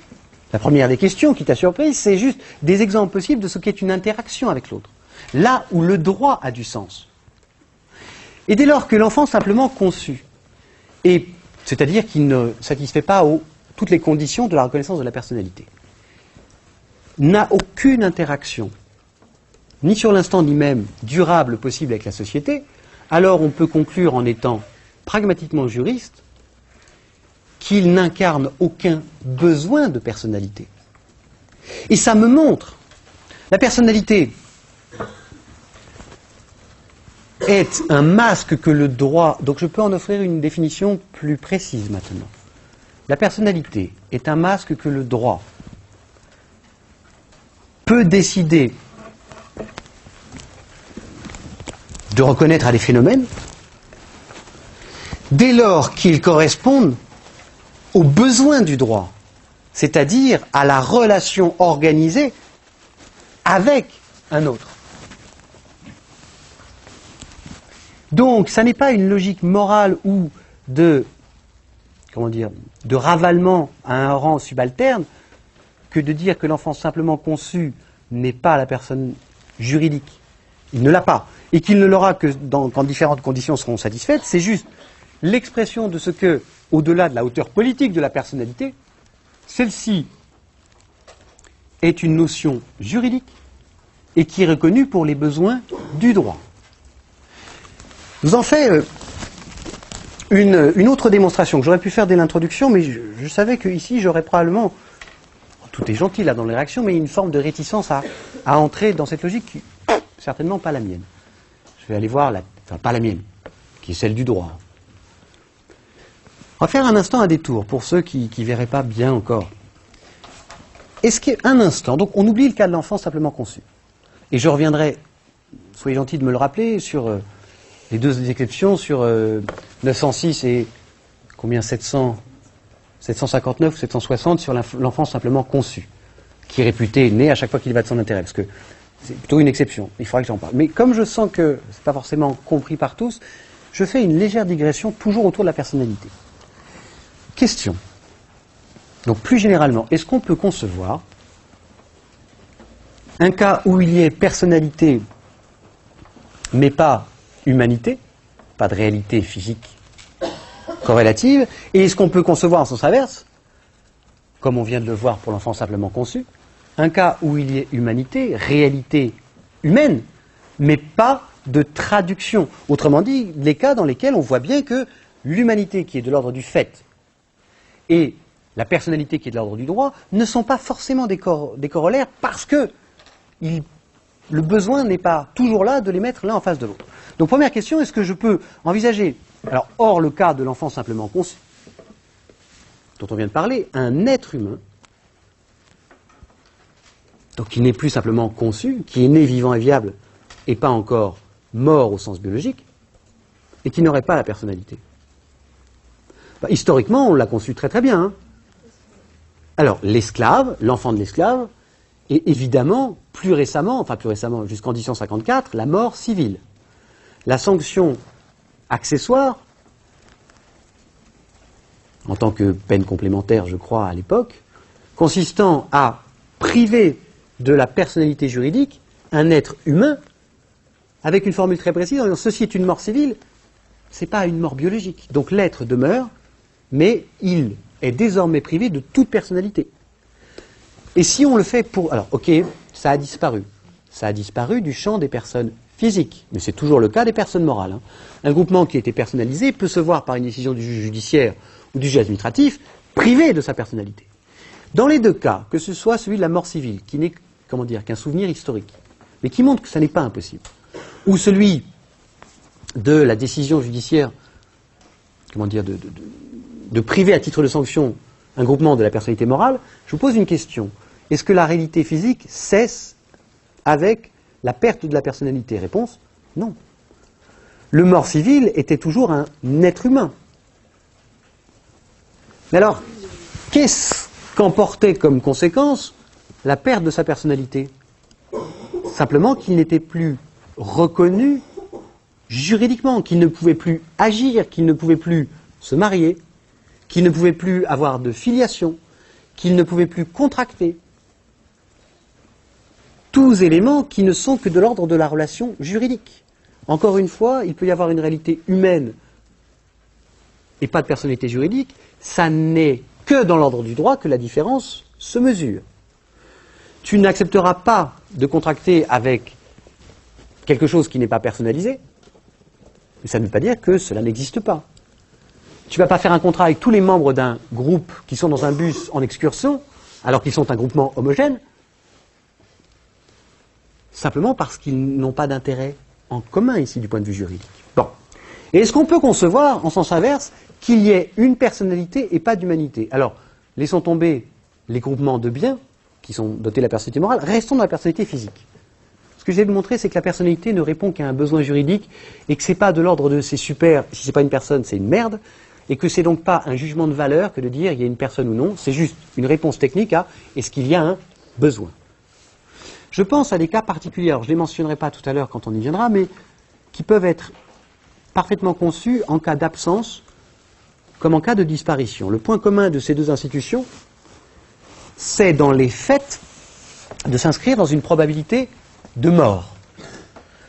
Speaker 1: La première des questions qui t'a surprise, c'est juste des exemples possibles de ce qu'est une interaction avec l'autre. Là où le droit a du sens. Et dès lors que l'enfant simplement conçu, et c'est-à-dire qu'il ne satisfait pas toutes les conditions de la reconnaissance de la personnalité, n'a aucune interaction, ni sur l'instant ni même durable possible avec la société, alors on peut conclure en étant pragmatiquement juriste qu'il n'incarne aucun besoin de personnalité. Et ça me montre, la personnalité est un masque que le droit, donc je peux en offrir une définition plus précise maintenant. La personnalité est un masque que le droit peut décider de reconnaître à des phénomènes dès lors qu'ils correspondent aux besoins du droit, c'est-à-dire à la relation organisée avec un autre. Donc, ça n'est pas une logique morale ou de ravalement à un rang subalterne que de dire que l'enfant simplement conçu n'est pas la personne juridique. Il ne l'a pas. Et qu'il ne l'aura que quand différentes conditions seront satisfaites. C'est juste l'expression de ce que, au-delà de la hauteur politique de la personnalité, celle-ci est une notion juridique et qui est reconnue pour les besoins du droit. Je vous en fais une autre démonstration que j'aurais pu faire dès l'introduction, mais je savais qu'ici j'aurais probablement, tout est gentil là dans les réactions, mais une forme de réticence à entrer dans cette logique qui certainement pas la mienne. Je vais aller voir, pas la mienne, qui est celle du droit. On va faire un instant un détour pour ceux qui ne verraient pas bien encore. Est-ce qu'un instant, donc on oublie le cas de l'enfant simplement conçu. Et je reviendrai, soyez gentils de me le rappeler, sur les deux exceptions, sur 906 et combien 759 ou 760 sur l'enfant simplement conçu, qui est réputé né à chaque fois qu'il va de son intérêt, parce que c'est plutôt une exception, il faudra que j'en parle. Mais comme je sens que ce n'est pas forcément compris par tous, je fais une légère digression toujours autour de la personnalité. Question. Donc plus généralement, est-ce qu'on peut concevoir un cas où il y ait personnalité, mais pas humanité, pas de réalité physique corrélative, et est-ce qu'on peut concevoir en sens inverse, comme on vient de le voir pour l'enfant simplement conçu, un cas où il y ait humanité, réalité humaine, mais pas de traduction. Autrement dit, les cas dans lesquels on voit bien que l'humanité qui est de l'ordre du fait et la personnalité qui est de l'ordre du droit ne sont pas forcément des corollaires parce que le besoin n'est pas toujours là de les mettre l'un en face de l'autre. Donc première question, est-ce que je peux envisager, alors hors le cas de l'enfant simplement conçu, dont on vient de parler, un être humain, donc qui n'est plus simplement conçu, qui est né vivant et viable, et pas encore mort au sens biologique, et qui n'aurait pas la personnalité. Historiquement, on l'a conçu très très bien. Alors, l'esclave, l'enfant de l'esclave, et évidemment, plus récemment, jusqu'en 1854, la mort civile. La sanction accessoire, en tant que peine complémentaire, je crois, à l'époque, consistant à priver de la personnalité juridique un être humain, avec une formule très précise, en disant ceci est une mort civile, ce n'est pas une mort biologique. Donc l'être demeure, mais il est désormais privé de toute personnalité. Et si on le fait pour... Alors, ok, ça a disparu. Ça a disparu du champ des personnes physiques, mais c'est toujours le cas des personnes morales. Un groupement qui a été personnalisé peut se voir par une décision du juge judiciaire ou du juge administratif privé de sa personnalité. Dans les deux cas, que ce soit celui de la mort civile, qui n'est qu'un souvenir historique, mais qui montre que ça n'est pas impossible, ou celui de la décision judiciaire, de priver à titre de sanction un groupement de la personnalité morale, je vous pose une question. Est-ce que la réalité physique cesse avec la perte de la personnalité? Réponse, non. Le mort civil était toujours un être humain. Mais alors, qu'est-ce qu'emportait comme conséquence la perte de sa personnalité? Simplement qu'il n'était plus reconnu juridiquement, qu'il ne pouvait plus agir, qu'il ne pouvait plus se marier, qu'il ne pouvait plus avoir de filiation, qu'il ne pouvait plus contracter. Tous éléments qui ne sont que de l'ordre de la relation juridique. Encore une fois, il peut y avoir une réalité humaine et pas de personnalité juridique. Ça n'est que dans l'ordre du droit que la différence se mesure. Tu n'accepteras pas de contracter avec quelque chose qui n'est pas personnalisé, mais ça ne veut pas dire que cela n'existe pas. Tu ne vas pas faire un contrat avec tous les membres d'un groupe qui sont dans un bus en excursion, alors qu'ils sont un groupement homogène, simplement parce qu'ils n'ont pas d'intérêt en commun ici du point de vue juridique. Bon. Et est-ce qu'on peut concevoir, en sens inverse, qu'il y ait une personnalité et pas d'humanité? Alors, laissons tomber les groupements de biens, qui sont dotés de la personnalité morale, restons dans la personnalité physique. Parce que j'ai de montrer, c'est que la personnalité ne répond qu'à un besoin juridique et que c'est pas de l'ordre de c'est super, si c'est pas une personne, c'est une merde, et que c'est donc pas un jugement de valeur que de dire il y a une personne ou non, c'est juste une réponse technique à est-ce qu'il y a un besoin. Je pense à des cas particuliers, alors je ne les mentionnerai pas tout à l'heure quand on y viendra, mais qui peuvent être parfaitement conçus en cas d'absence comme en cas de disparition. Le point commun de ces deux institutions, c'est dans les faits de s'inscrire dans une probabilité de mort.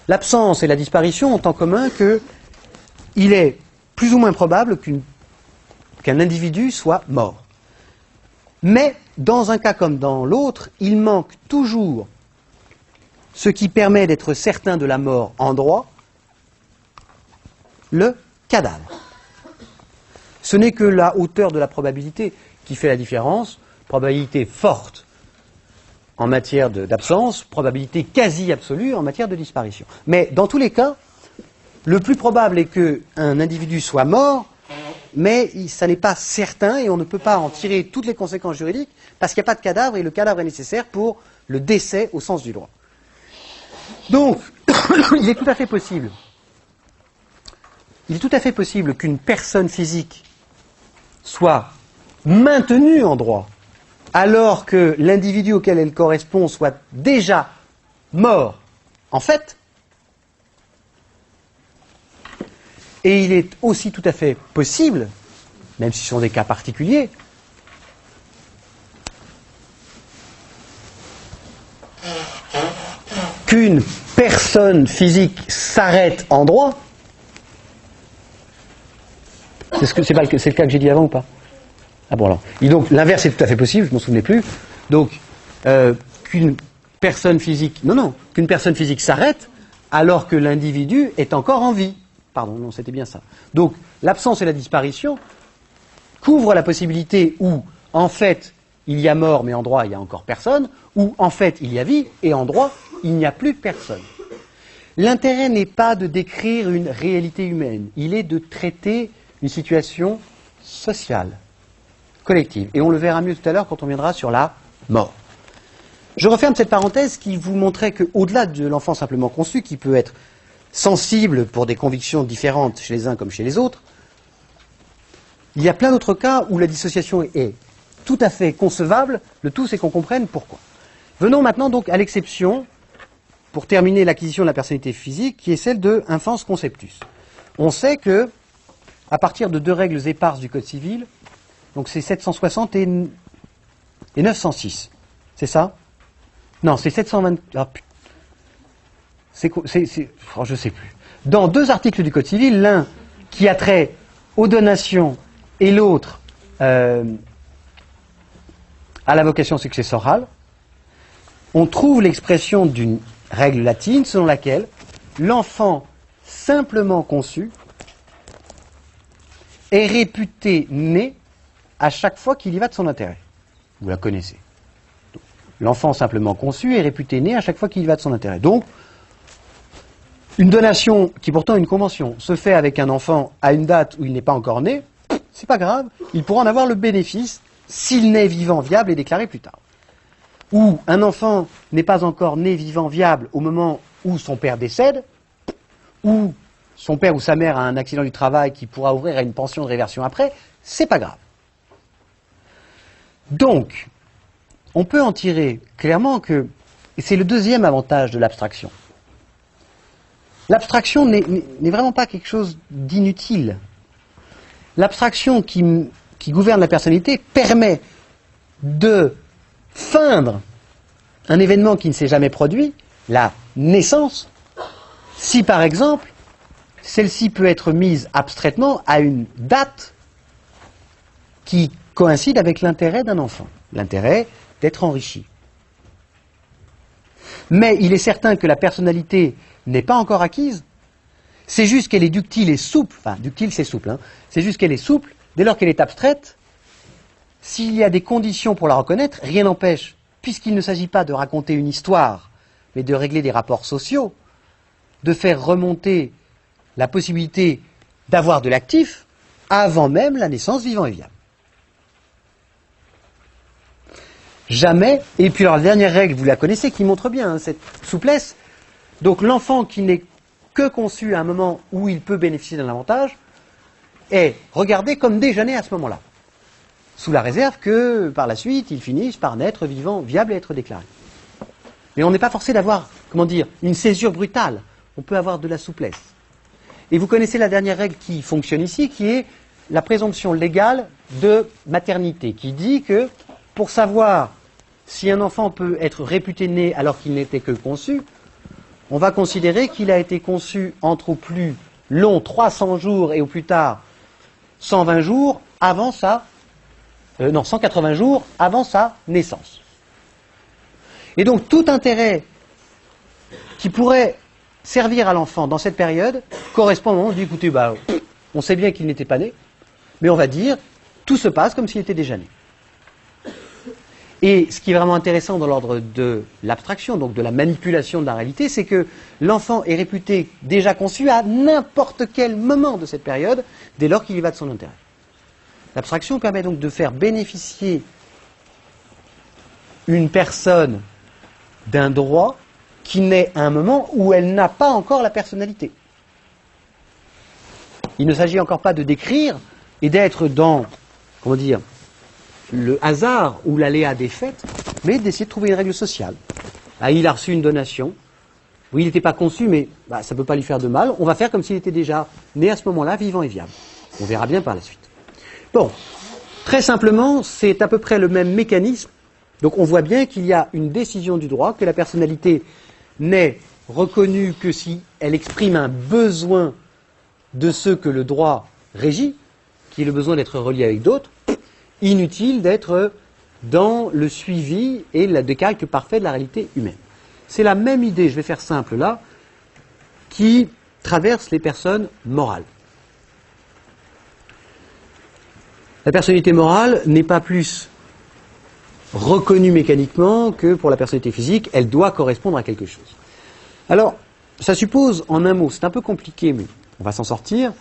Speaker 1: L'absence et la disparition ont en commun qu'il est plus ou moins probable qu'un individu soit mort. Mais dans un cas comme dans l'autre, il manque toujours ce qui permet d'être certain de la mort en droit, le cadavre. Ce n'est que la hauteur de la probabilité qui fait la différence, probabilité forte en matière d'absence, probabilité quasi absolue en matière de disparition. Mais dans tous les cas, le plus probable est qu'un individu soit mort, mais ça n'est pas certain et on ne peut pas en tirer toutes les conséquences juridiques parce qu'il n'y a pas de cadavre et le cadavre est nécessaire pour le décès au sens du droit. Donc, il est tout à fait possible qu'une personne physique soit maintenue en droit alors que l'individu auquel elle correspond soit déjà mort en fait. Et il est aussi tout à fait possible, même si ce sont des cas particuliers, qu'une personne physique s'arrête en droit. C'est le cas que j'ai dit avant ou pas? Ah bon alors. Et donc l'inverse est tout à fait possible, je m'en souvenais plus. Donc qu'une personne physique, qu'une personne physique s'arrête alors que l'individu est encore en vie. Pardon, non, c'était bien ça. Donc l'absence et la disparition couvrent la possibilité où en fait il y a mort mais en droit il n'y a encore personne, ou en fait il y a vie et en droit il n'y a plus personne. L'intérêt n'est pas de décrire une réalité humaine, il est de traiter une situation sociale, collective. Et on le verra mieux tout à l'heure quand on viendra sur la mort. Je referme cette parenthèse qui vous montrait qu'au-delà de l'enfant simplement conçu, qui peut être sensible pour des convictions différentes chez les uns comme chez les autres, il y a plein d'autres cas où la dissociation est tout à fait concevable, le tout c'est qu'on comprenne pourquoi. Venons maintenant donc à l'exception, pour terminer l'acquisition de la personnalité physique, qui est celle de infans conceptus. On sait que, à partir de deux règles éparses du Code civil, donc c'est 760 et 906, c'est ça? Non, c'est 720... Ah, putain. Je ne sais plus. Dans deux articles du Code civil, l'un qui a trait aux donations et l'autre à la vocation successorale, on trouve l'expression d'une règle latine selon laquelle l'enfant simplement conçu est réputé né à chaque fois qu'il y va de son intérêt. Vous la connaissez. L'enfant simplement conçu est réputé né à chaque fois qu'il y va de son intérêt. Donc, une donation, qui est pourtant une convention, se fait avec un enfant à une date où il n'est pas encore né, c'est pas grave, il pourra en avoir le bénéfice s'il naît vivant, viable et déclaré plus tard. Ou un enfant n'est pas encore né vivant, viable au moment où son père décède, ou son père ou sa mère a un accident du travail qui pourra ouvrir à une pension de réversion après, c'est pas grave. Donc, on peut en tirer clairement que, et c'est le deuxième avantage de l'abstraction, l'abstraction n'est vraiment pas quelque chose d'inutile. L'abstraction qui gouverne la personnalité permet de feindre un événement qui ne s'est jamais produit, la naissance, si par exemple, celle-ci peut être mise abstraitement à une date qui coïncide avec l'intérêt d'un enfant, l'intérêt d'être enrichi. Mais il est certain que la personnalité n'est pas encore acquise, c'est juste qu'elle est ductile et souple, enfin ductile c'est souple, c'est juste qu'elle est souple, dès lors qu'elle est abstraite, s'il y a des conditions pour la reconnaître, rien n'empêche, puisqu'il ne s'agit pas de raconter une histoire, mais de régler des rapports sociaux, de faire remonter la possibilité d'avoir de l'actif avant même la naissance vivant et viable. Jamais, et puis alors la dernière règle, vous la connaissez, qui montre bien cette souplesse, Donc l'enfant qui n'est que conçu à un moment où il peut bénéficier d'un avantage est regardé comme déjà né à ce moment-là, sous la réserve que par la suite il finisse par naître vivant, viable et être déclaré. Mais on n'est pas forcé d'avoir, comment dire, une césure brutale. On peut avoir de la souplesse. Et vous connaissez la dernière règle qui fonctionne ici, qui est la présomption légale de maternité, qui dit que pour savoir si un enfant peut être réputé né alors qu'il n'était que conçu, on va considérer qu'il a été conçu entre au plus long 300 jours et au plus tard 120 jours avant 180 jours avant sa naissance. Et donc tout intérêt qui pourrait servir à l'enfant dans cette période correspond au moment où on dit, écoutez, on sait bien qu'il n'était pas né, mais on va dire, tout se passe comme s'il était déjà né. Et ce qui est vraiment intéressant dans l'ordre de l'abstraction, donc de la manipulation de la réalité, c'est que l'enfant est réputé déjà conçu à n'importe quel moment de cette période, dès lors qu'il y va de son intérêt. L'abstraction permet donc de faire bénéficier une personne d'un droit qui naît à un moment où elle n'a pas encore la personnalité. Il ne s'agit encore pas de décrire et d'être dans, comment dire, le hasard ou l'aléa des faits, mais d'essayer de trouver une règle sociale. Il a reçu une donation, oui, il n'était pas conçu, mais ça ne peut pas lui faire de mal, on va faire comme s'il était déjà né à ce moment-là, vivant et viable. On verra bien par la suite. Bon, très simplement, c'est à peu près le même mécanisme. Donc on voit bien qu'il y a une décision du droit, que la personnalité n'est reconnue que si elle exprime un besoin de ce que le droit régit, qui est le besoin d'être relié avec d'autres. Inutile d'être dans le suivi et le décalque parfait de la réalité humaine. C'est la même idée, je vais faire simple là, qui traverse les personnes morales. La personnalité morale n'est pas plus reconnue mécaniquement que pour la personnalité physique, elle doit correspondre à quelque chose. Alors, ça suppose, en un mot, c'est un peu compliqué, mais on va s'en sortir,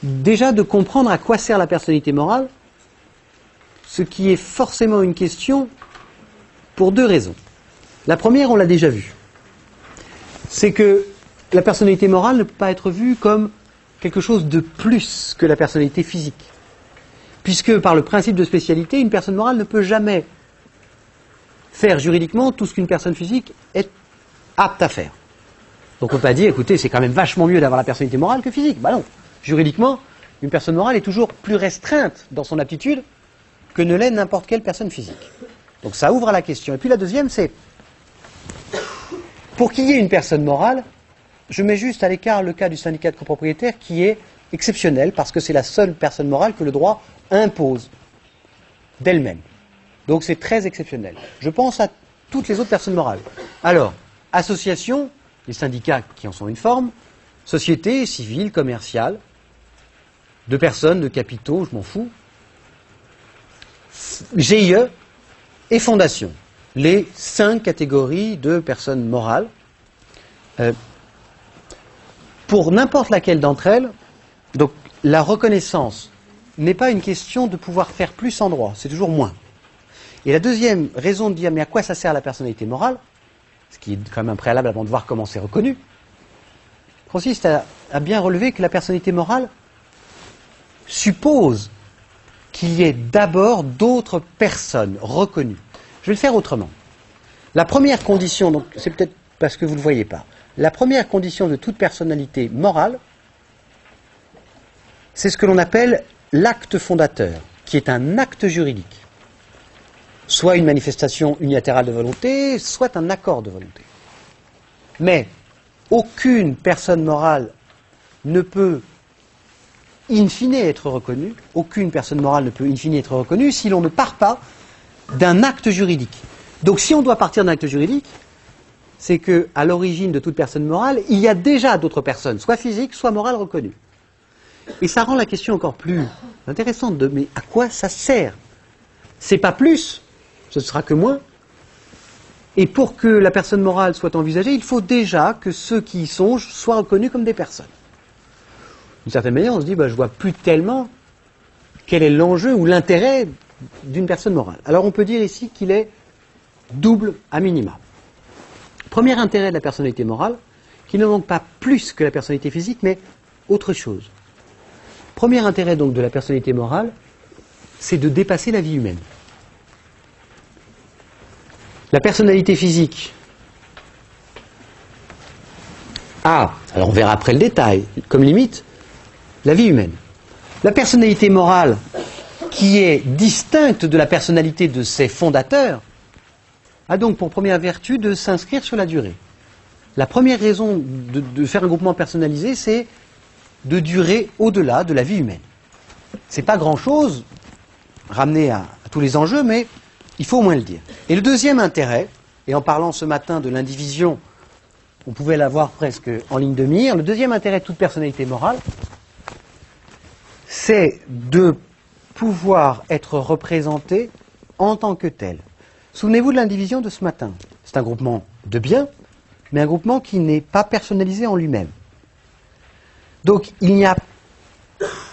Speaker 1: déjà de comprendre à quoi sert la personnalité morale, ce qui est forcément une question pour deux raisons. La première, on l'a déjà vu, c'est que la personnalité morale ne peut pas être vue comme quelque chose de plus que la personnalité physique. Puisque par le principe de spécialité, une personne morale ne peut jamais faire juridiquement tout ce qu'une personne physique est apte à faire. Donc on peut pas dire, écoutez, c'est quand même vachement mieux d'avoir la personnalité morale que physique. Non, juridiquement, une personne morale est toujours plus restreinte dans son aptitude que ne l'est n'importe quelle personne physique. Donc ça ouvre à la question. Et puis la deuxième, c'est, pour qu'il y ait une personne morale, je mets juste à l'écart le cas du syndicat de copropriétaires qui est exceptionnel parce que c'est la seule personne morale que le droit impose d'elle-même. Donc c'est très exceptionnel. Je pense à toutes les autres personnes morales. Alors, associations, les syndicats qui en sont une forme, sociétés civiles, commerciales, de personnes, de capitaux, je m'en fous, GIE et fondations. Les 5 catégories de personnes morales. Pour n'importe laquelle d'entre elles, donc la reconnaissance n'est pas une question de pouvoir faire plus en droit, c'est toujours moins. Et la deuxième raison de dire mais à quoi ça sert la personnalité morale, ce qui est quand même un préalable avant de voir comment c'est reconnu, consiste à bien relever que la personnalité morale suppose qu'il y ait d'abord d'autres personnes reconnues. Je vais le faire autrement. La première condition, donc c'est peut-être parce que vous ne le voyez pas, la première condition de toute personnalité morale, c'est ce que l'on appelle l'acte fondateur, qui est un acte juridique. Soit une manifestation unilatérale de volonté, soit un accord de volonté. Mais aucune personne morale ne peut in fine être reconnue, aucune personne morale ne peut in fine être reconnue si l'on ne part pas d'un acte juridique. Donc si on doit partir d'un acte juridique, c'est qu'à l'origine de toute personne morale, il y a déjà d'autres personnes, soit physiques, soit morales reconnues. Et ça rend la question encore plus intéressante de mais à quoi ça sert? C'est pas plus, ce sera que moins. Et pour que la personne morale soit envisagée, il faut déjà que ceux qui y songent soient reconnus comme des personnes. D'une certaine manière, on se dit, je vois plus tellement quel est l'enjeu ou l'intérêt d'une personne morale. Alors on peut dire ici qu'il est double à minima. Premier intérêt de la personnalité morale, qui ne manque pas plus que la personnalité physique, mais autre chose. Premier intérêt donc de la personnalité morale, c'est de dépasser la vie humaine. La personnalité physique a, alors on verra après le détail, comme limite, la vie humaine. La personnalité morale, qui est distincte de la personnalité de ses fondateurs, a donc pour première vertu de s'inscrire sur la durée. La première raison de faire un groupement personnalisé, c'est de durer au-delà de la vie humaine. C'est pas grand-chose, ramené à tous les enjeux, mais il faut au moins le dire. Et le deuxième intérêt, et en parlant ce matin de l'indivision, on pouvait l'avoir presque en ligne de mire, le deuxième intérêt de toute personnalité morale, c'est de pouvoir être représenté en tant que tel. Souvenez-vous de l'indivision de ce matin. C'est un groupement de biens, mais un groupement qui n'est pas personnalisé en lui-même. Donc il n'y a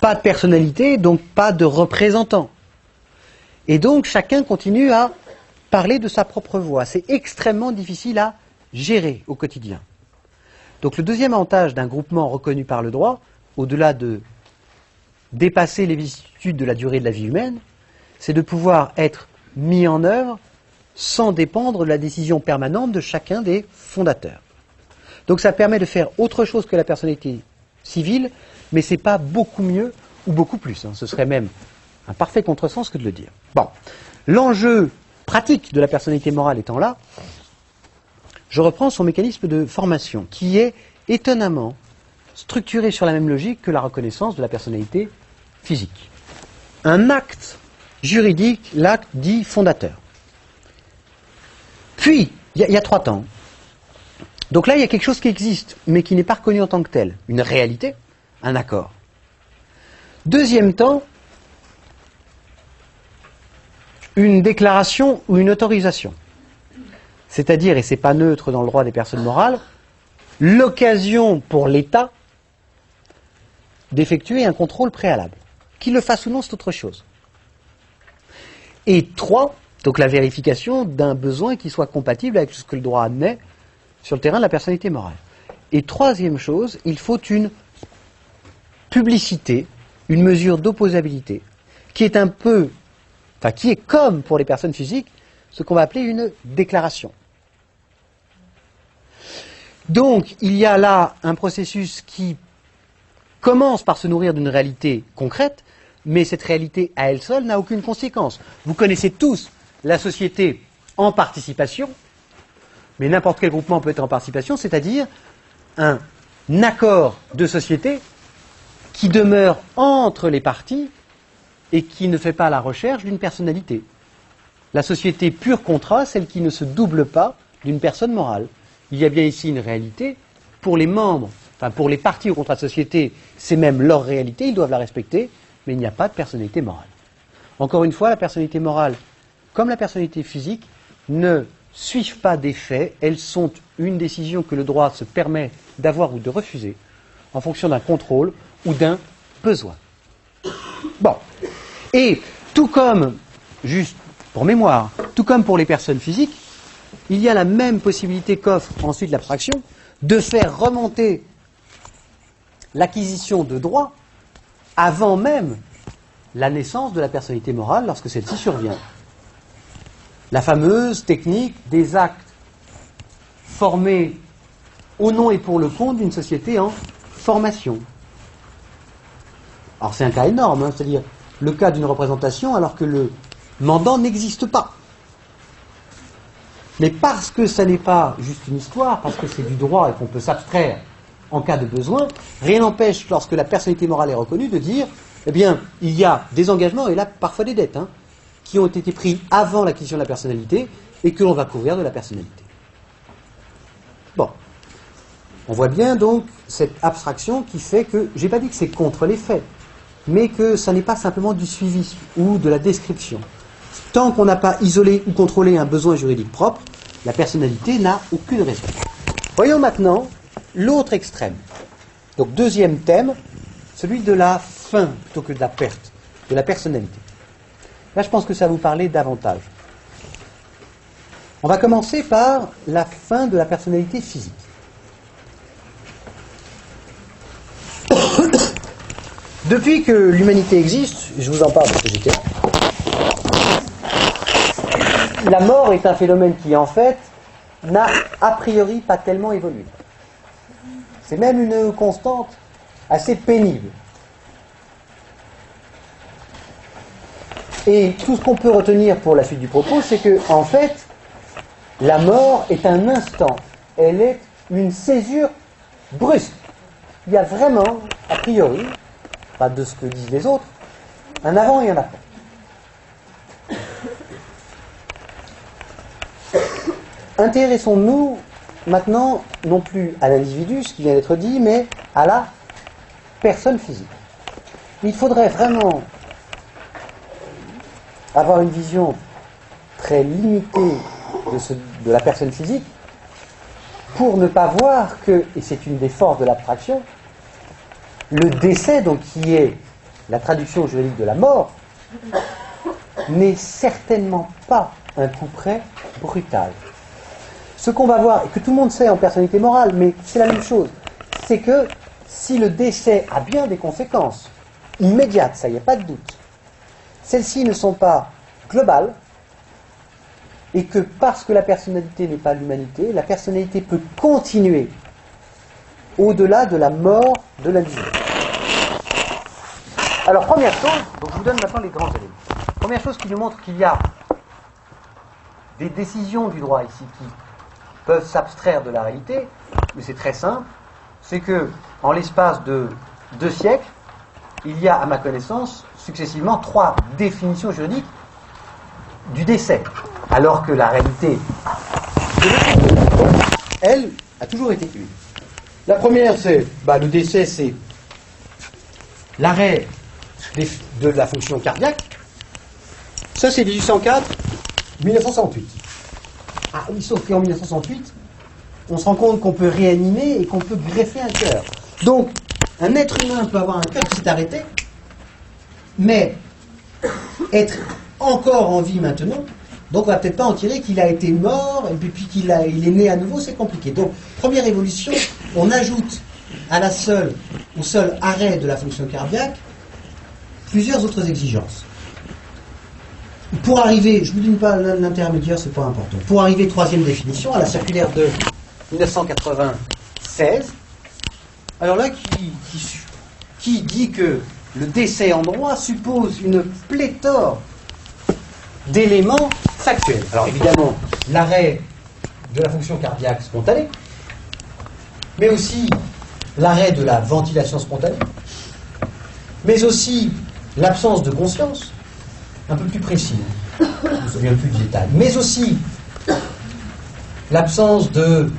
Speaker 1: pas de personnalité, donc pas de représentant. Et donc chacun continue à parler de sa propre voix. C'est extrêmement difficile à gérer au quotidien. Donc le deuxième avantage d'un groupement reconnu par le droit, au-delà de dépasser les vicissitudes de la durée de la vie humaine, c'est de pouvoir être mis en œuvre sans dépendre de la décision permanente de chacun des fondateurs. Donc ça permet de faire autre chose que la personnalité civile, mais ce n'est pas beaucoup mieux ou beaucoup plus. Ce serait même un parfait contresens que de le dire. Bon, l'enjeu pratique de la personnalité morale étant là, je reprends son mécanisme de formation, qui est étonnamment structuré sur la même logique que la reconnaissance de la personnalité physique. Un acte juridique, l'acte dit fondateur. Puis, il y a 3 temps. Donc là, il y a quelque chose qui existe, mais qui n'est pas reconnu en tant que tel. Une réalité, un accord. Deuxième temps, une déclaration ou une autorisation. C'est-à-dire, et ce n'est pas neutre dans le droit des personnes morales, l'occasion pour l'État d'effectuer un contrôle préalable. Qu'il le fasse ou non, c'est autre chose. Et 3, donc la vérification d'un besoin qui soit compatible avec ce que le droit admet sur le terrain de la personnalité morale. Et troisième chose, il faut une publicité, une mesure d'opposabilité, qui est qui est comme pour les personnes physiques, ce qu'on va appeler une déclaration. Donc, il y a là un processus qui commence par se nourrir d'une réalité concrète, mais cette réalité à elle seule n'a aucune conséquence. Vous connaissez tous la société en participation, mais n'importe quel groupement peut être en participation, c'est-à-dire un accord de société qui demeure entre les parties et qui ne fait pas la recherche d'une personnalité. La société pure contrat, celle qui ne se double pas d'une personne morale. Il y a bien ici une réalité. Pour les membres, pour les parties au contrat de société, c'est même leur réalité, ils doivent la respecter, mais il n'y a pas de personnalité morale. Encore une fois, la personnalité morale, comme la personnalité physique, ne suivent pas des faits, elles sont une décision que le droit se permet d'avoir ou de refuser, en fonction d'un contrôle ou d'un besoin. Bon. Et tout comme, juste pour mémoire, tout comme pour les personnes physiques, il y a la même possibilité qu'offre ensuite l'abstraction de faire remonter l'acquisition de droits avant même la naissance de la personnalité morale lorsque celle-ci survient. La fameuse technique des actes formés au nom et pour le compte d'une société en formation. Alors c'est un cas énorme, c'est-à-dire le cas d'une représentation alors que le mandant n'existe pas. Mais parce que ça n'est pas juste une histoire, parce que c'est du droit et qu'on peut s'abstraire en cas de besoin, rien n'empêche, lorsque la personnalité morale est reconnue, de dire, eh bien, il y a des engagements, et là, parfois des dettes, qui ont été pris avant l'acquisition de la personnalité, et que l'on va couvrir de la personnalité. Bon. On voit bien, donc, cette abstraction qui fait que, j'ai pas dit que c'est contre les faits, mais que ça n'est pas simplement du suivi ou de la description. Tant qu'on n'a pas isolé ou contrôlé un besoin juridique propre, la personnalité n'a aucune raison. Voyons maintenant l'autre extrême. Donc deuxième thème, celui de la fin plutôt que de la perte, de la personnalité. Là je pense que ça va vous parler davantage. On va commencer par la fin de la personnalité physique. Depuis que l'humanité existe, je vous en parle parce que j'étais là, la mort est un phénomène qui, en fait, n'a a priori pas tellement évolué. C'est même une constante assez pénible. Et tout ce qu'on peut retenir pour la suite du propos, c'est que, en fait, la mort est un instant. Elle est une césure brusque. Il y a vraiment, a priori, pas de ce que disent les autres, un avant et un après. Intéressons-nous maintenant, non plus à l'individu, ce qui vient d'être dit, mais à la personne physique. Il faudrait vraiment avoir une vision très limitée de la personne physique pour ne pas voir que, et c'est une des forces de l'abstraction, le décès, donc qui est la traduction juridique de la mort, n'est certainement pas un coup près brutal. Ce qu'on va voir, et que tout le monde sait en personnalité morale, mais c'est la même chose, c'est que si le décès a bien des conséquences immédiates, ça y est, pas de doute, celles-ci ne sont pas globales, et que parce que la personnalité n'est pas l'humanité, la personnalité peut continuer au-delà de la mort de l'individu. Alors, première chose, donc je vous donne maintenant les grands éléments. Première chose qui nous montre qu'il y a des décisions du droit ici qui peuvent s'abstraire de la réalité, mais c'est très simple, c'est que en l'espace de 2 siècles, il y a, à ma connaissance, successivement 3 définitions juridiques du décès, alors que la réalité, elle, a toujours été une. La première, c'est, le décès, c'est l'arrêt de la fonction cardiaque. Ça, c'est 1804-1968. Ah oui, sauf qu'en 1968, on se rend compte qu'on peut réanimer et qu'on peut greffer un cœur. Donc, un être humain peut avoir un cœur qui s'est arrêté, mais être encore en vie maintenant, donc on ne va peut-être pas en tirer qu'il a été mort, et puis il est né à nouveau, c'est compliqué. Donc, première évolution, on ajoute au seul arrêt de la fonction cardiaque plusieurs autres exigences. Pour arriver, je ne vous dis pas l'intermédiaire, c'est pas important. Pour arriver, 3e définition, à la circulaire de 1996, alors là, qui dit que le décès en droit suppose une pléthore d'éléments factuels. Alors évidemment, l'arrêt de la fonction cardiaque spontanée, mais aussi l'arrêt de la ventilation spontanée, mais aussi l'absence de conscience, un peu plus précis, je ne me souviens plus du détail, mais aussi l'absence de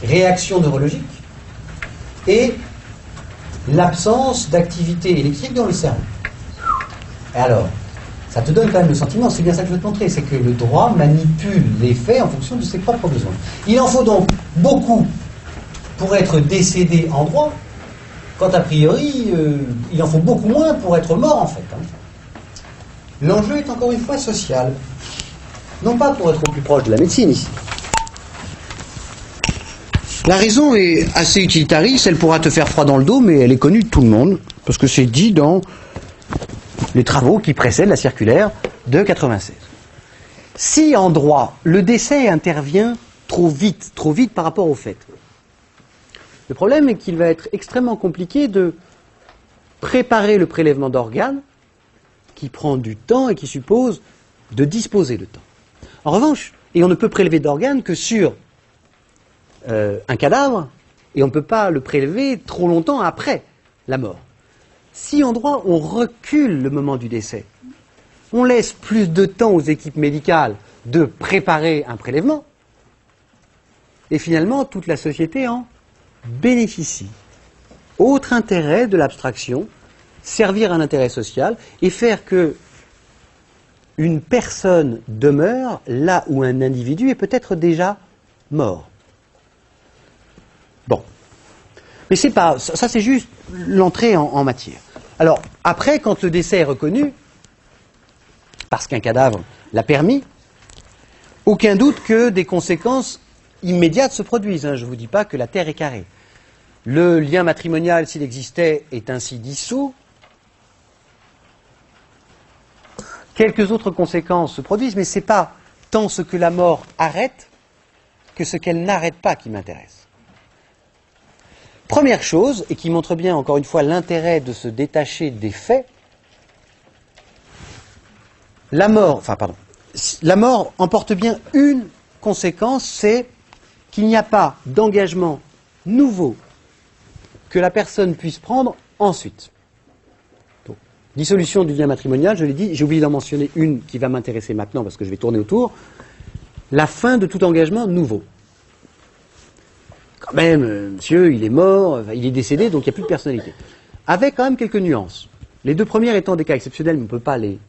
Speaker 1: réaction neurologique et l'absence d'activité électrique dans le cerveau. Et alors, ça te donne quand même le sentiment, c'est bien ça que je veux te montrer, c'est que le droit manipule les faits en fonction de ses propres besoins. Il en faut donc beaucoup pour être décédé en droit, quand a priori, il en faut beaucoup moins pour être mort en fait. L'enjeu est encore une fois social. Non pas pour être au plus proche de la médecine ici. La raison est assez utilitariste, elle pourra te faire froid dans le dos, mais elle est connue de tout le monde, parce que c'est dit dans les travaux qui précèdent la circulaire de 96. Si en droit, le décès intervient trop vite par rapport au fait, le problème est qu'il va être extrêmement compliqué de préparer le prélèvement d'organes qui prend du temps et qui suppose de disposer de temps. En revanche, et on ne peut prélever d'organes que sur un cadavre, et on ne peut pas le prélever trop longtemps après la mort. Si en droit on recule le moment du décès, on laisse plus de temps aux équipes médicales de préparer un prélèvement, et finalement toute la société en bénéficie. Autre intérêt de l'abstraction, servir un intérêt social et faire que une personne demeure là où un individu est peut-être déjà mort. Bon. Mais c'est pas, ça c'est juste l'entrée en matière. Alors, après, quand le décès est reconnu, parce qu'un cadavre l'a permis, aucun doute que des conséquences immédiates se produisent. Je ne vous dis pas que la Terre est carrée. Le lien matrimonial, s'il existait, est ainsi dissous. Quelques autres conséquences se produisent, mais ce n'est pas tant ce que la mort arrête que ce qu'elle n'arrête pas qui m'intéresse. Première chose, et qui montre bien encore une fois l'intérêt de se détacher des faits, la mort emporte bien une conséquence, c'est qu'il n'y a pas d'engagement nouveau que la personne puisse prendre ensuite. Donc, dissolution du lien matrimonial, je l'ai dit, j'ai oublié d'en mentionner une qui va m'intéresser maintenant parce que je vais tourner autour, la fin de tout engagement nouveau. Quand même, monsieur, il est mort, il est décédé, donc il n'y a plus de personnalité. Avec quand même quelques nuances. Les deux premières étant des cas exceptionnels, mais on ne peut pas les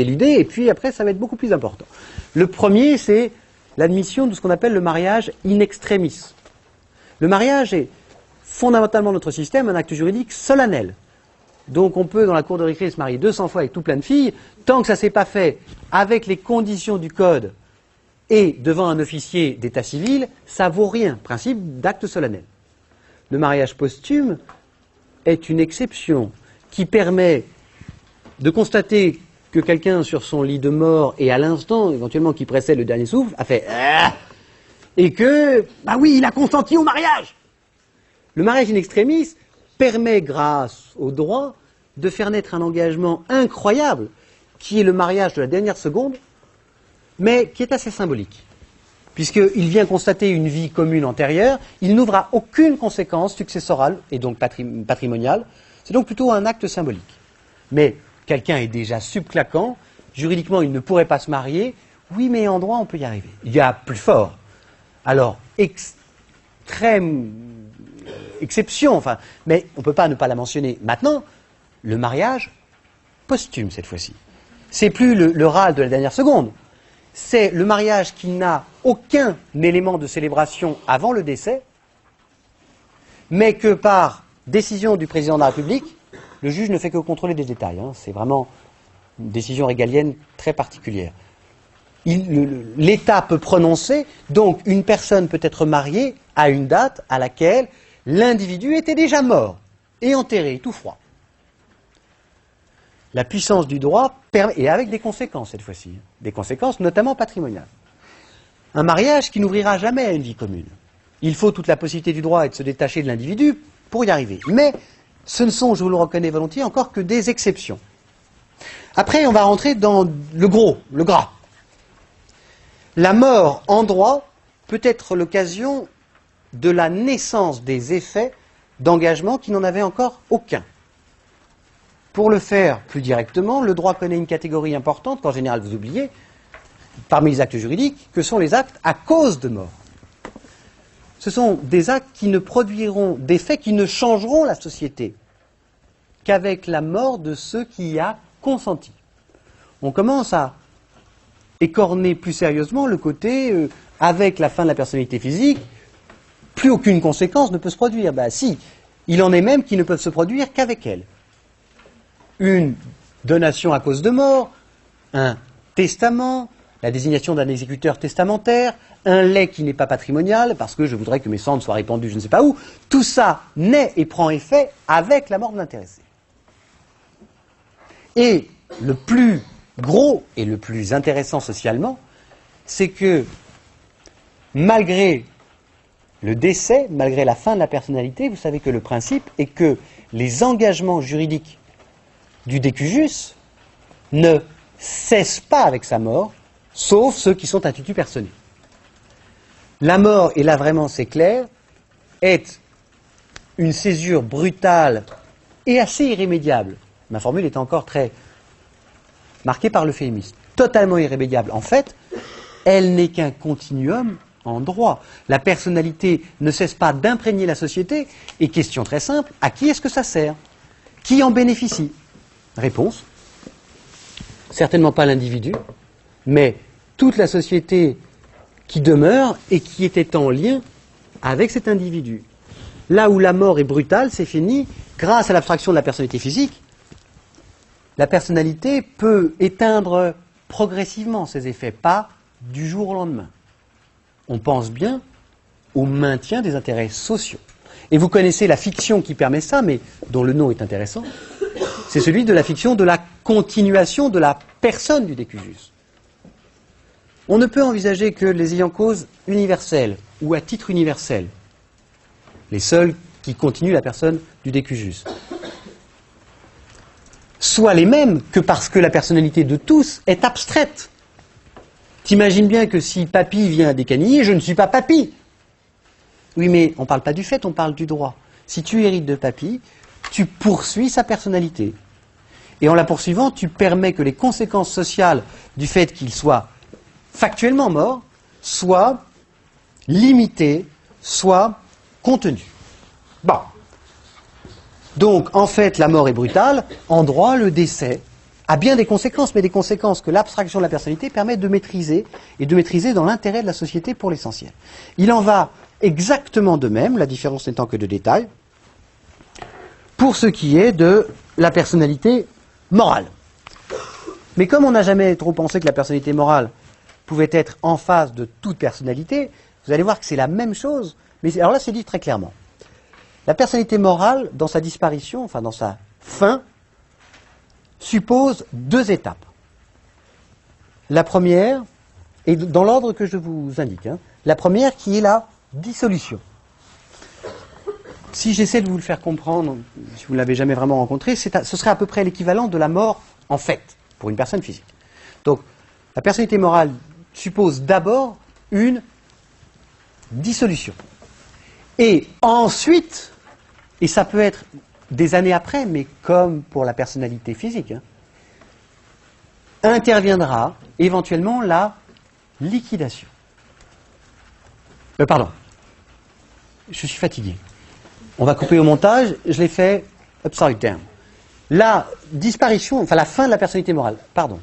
Speaker 1: éluder, et puis après, ça va être beaucoup plus important. Le premier, c'est l'admission de ce qu'on appelle le mariage in extremis. Le mariage est fondamentalement notre système, un acte juridique solennel. Donc on peut, dans la cour de récré, se marier 200 fois avec tout plein de filles, tant que ça ne s'est pas fait avec les conditions du code et devant un officier d'état civil, ça vaut rien. Principe d'acte solennel. Le mariage posthume est une exception qui permet de constater que quelqu'un sur son lit de mort et à l'instant, éventuellement qui précède le dernier souffle, a fait et que, bah oui, il a consenti au mariage. Le mariage in extremis permet, grâce au droit, de faire naître un engagement incroyable, qui est le mariage de la dernière seconde, mais qui est assez symbolique. Puisqu'il vient constater une vie commune antérieure, il n'ouvre aucune conséquence successorale et donc patrimoniale. C'est donc plutôt un acte symbolique. Mais quelqu'un est déjà subclaquant, juridiquement il ne pourrait pas se marier, oui mais en droit on peut y arriver. Il y a plus fort. Alors, extrême exception, enfin, mais on ne peut pas ne pas la mentionner. Maintenant, le mariage posthume cette fois-ci. C'est plus le râle de la dernière seconde. C'est le mariage qui n'a aucun élément de célébration avant le décès, mais que par décision du président de la République, le juge ne fait que contrôler des détails. C'est vraiment une décision régalienne très particulière. L'État peut prononcer, donc une personne peut être mariée à une date à laquelle l'individu était déjà mort et enterré, tout froid. La puissance du droit permet, et avec des conséquences cette fois-ci, des conséquences notamment patrimoniales. Un mariage qui n'ouvrira jamais à une vie commune. Il faut toute la possibilité du droit et de se détacher de l'individu pour y arriver. Mais ce ne sont, je vous le reconnais volontiers, encore que des exceptions. Après, on va rentrer dans le gros, le gras. La mort en droit peut être l'occasion de la naissance des effets d'engagement qui n'en avaient encore aucun. Pour le faire plus directement, le droit connaît une catégorie importante, qu'en général vous oubliez, parmi les actes juridiques, que sont les actes à cause de mort. Ce sont des actes qui ne produiront des faits qui ne changeront la société qu'avec la mort de ceux qui y a consenti. On commence à écorner plus sérieusement le côté avec la fin de la personnalité physique, plus aucune conséquence ne peut se produire. Ben si, il en est même qui ne peuvent se produire qu'avec elle. Une donation à cause de mort, un testament, la désignation d'un exécuteur testamentaire, un legs qui n'est pas patrimonial, parce que je voudrais que mes cendres soient répandues je ne sais pas où, tout ça naît et prend effet avec la mort de l'intéressé. Et le plus gros et le plus intéressant socialement, c'est que malgré le décès, malgré la fin de la personnalité, vous savez que le principe est que les engagements juridiques du décujus ne cessent pas avec sa mort, sauf ceux qui sont instituts personnels. La mort, et là vraiment c'est clair, est une césure brutale et assez irrémédiable. Ma formule est encore très marquée par l'euphémisme. Totalement irrémédiable. En fait, elle n'est qu'un continuum en droit. La personnalité ne cesse pas d'imprégner la société. Et question très simple, à qui est-ce que ça sert? Qui en bénéficie? Réponse, certainement pas l'individu, mais toute la société qui demeure et qui était en lien avec cet individu. Là où la mort est brutale, c'est fini, grâce à l'abstraction de la personnalité physique, la personnalité peut éteindre progressivement ses effets, pas du jour au lendemain. On pense bien au maintien des intérêts sociaux. Et vous connaissez la fiction qui permet ça, mais dont le nom est intéressant, c'est celui de la fiction de la continuation de la personne du décujus. On ne peut envisager que les ayants cause universels ou à titre universel, les seuls qui continuent la personne du décujus, soient les mêmes que parce que la personnalité de tous est abstraite. T'imagines bien que si papy vient à Descanilliers, je ne suis pas papy. Oui, mais on ne parle pas du fait, on parle du droit. Si tu hérites de papy, tu poursuis sa personnalité. Et en la poursuivant, tu permets que les conséquences sociales du fait qu'il soit factuellement mort soient limitées, soient contenues. Bon. Donc, en fait, la mort est brutale. En droit, le décès a bien des conséquences, mais des conséquences que l'abstraction de la personnalité permet de maîtriser, et de maîtriser dans l'intérêt de la société pour l'essentiel. Il en va exactement de même, la différence n'étant que de détail, pour ce qui est de la personnalité morale. Mais comme on n'a jamais trop pensé que la personnalité morale pouvait être en face de toute personnalité, vous allez voir que c'est la même chose, mais alors là c'est dit très clairement. La personnalité morale, dans sa disparition, enfin dans sa fin, suppose deux étapes. La première, et dans l'ordre que je vous indique, la première qui est la dissolution. Si j'essaie de vous le faire comprendre, si vous ne l'avez jamais vraiment rencontré, ce serait à peu près l'équivalent de la mort en fait, pour une personne physique. Donc, la personnalité morale suppose d'abord une dissolution. Et ensuite, et ça peut être des années après, mais comme pour la personnalité physique, interviendra éventuellement la liquidation. Pardon, je suis fatigué. On va couper au montage, je l'ai fait upside down. La disparition, enfin la fin de la personnalité morale, pardon.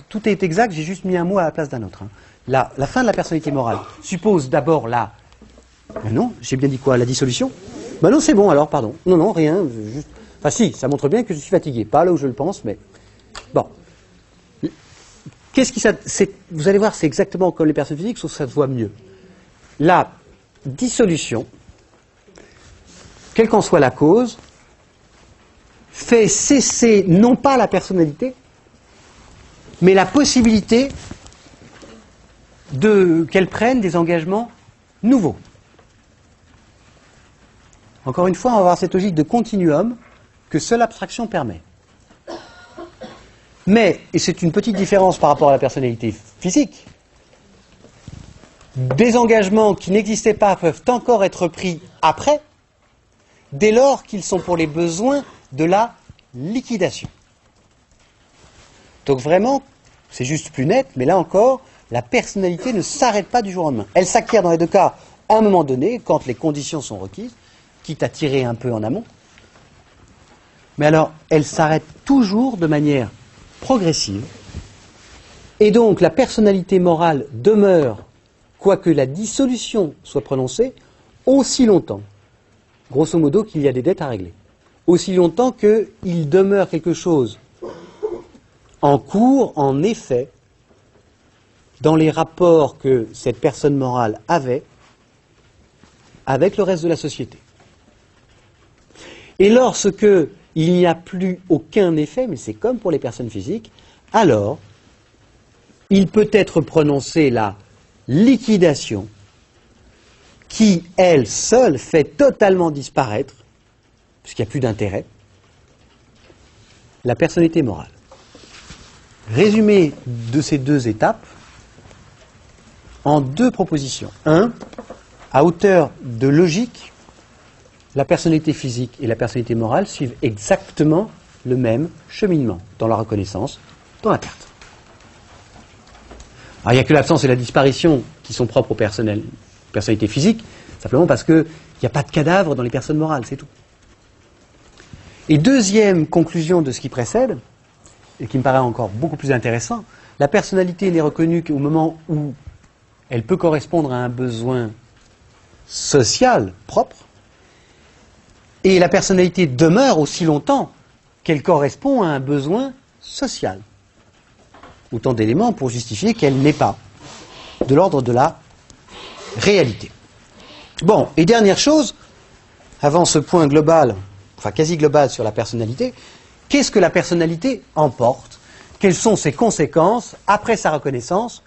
Speaker 1: Tout est exact, j'ai juste mis un mot à la place d'un autre. La fin de la personnalité morale suppose d'abord la... non, j'ai bien dit quoi? La dissolution? Ben non, c'est bon alors, pardon. Non, rien. Juste... Enfin si, ça montre bien que je suis fatigué. Pas là où je le pense, mais... Bon. Qu'est-ce qui... Vous allez voir, c'est exactement comme les personnes physiques, sauf que ça se voit mieux. La dissolution, quelle qu'en soit la cause, fait cesser non pas la personnalité, mais la possibilité qu'elle prenne des engagements nouveaux. Encore une fois, on va avoir cette logique de continuum que seule l'abstraction permet. Mais, et c'est une petite différence par rapport à la personnalité physique, des engagements qui n'existaient pas peuvent encore être pris après, dès lors qu'ils sont pour les besoins de la liquidation. Donc vraiment, c'est juste plus net, mais là encore, la personnalité ne s'arrête pas du jour au lendemain. Elle s'acquiert dans les deux cas à un moment donné, quand les conditions sont requises, quitte à tirer un peu en amont. Mais alors, elle s'arrête toujours de manière progressive. Et donc, la personnalité morale demeure, quoique la dissolution soit prononcée, aussi longtemps, grosso modo, qu'il y a des dettes à régler. Aussi longtemps qu'il demeure quelque chose en cours, en effet, dans les rapports que cette personne morale avait avec le reste de la société. Et lorsque il n'y a plus aucun effet, mais c'est comme pour les personnes physiques, alors il peut être prononcé la liquidation qui, elle seule, fait totalement disparaître, puisqu'il n'y a plus d'intérêt, la personnalité morale. Résumé de ces deux étapes en deux propositions. Un, à hauteur de logique, la personnalité physique et la personnalité morale suivent exactement le même cheminement dans la reconnaissance, dans la carte. Alors, il n'y a que l'absence et la disparition qui sont propres aux personnalités physiques, simplement parce qu'il n'y a pas de cadavre dans les personnes morales, c'est tout. Et deuxième conclusion de ce qui précède, et qui me paraît encore beaucoup plus intéressant, la personnalité n'est reconnue qu'au moment où elle peut correspondre à un besoin social propre, et la personnalité demeure aussi longtemps qu'elle correspond à un besoin social. Autant d'éléments pour justifier qu'elle n'est pas de l'ordre de la réalité. Bon, et dernière chose, avant ce point global, enfin quasi global sur la personnalité, qu'est-ce que la personnalité emporte, quelles sont ses conséquences après sa reconnaissance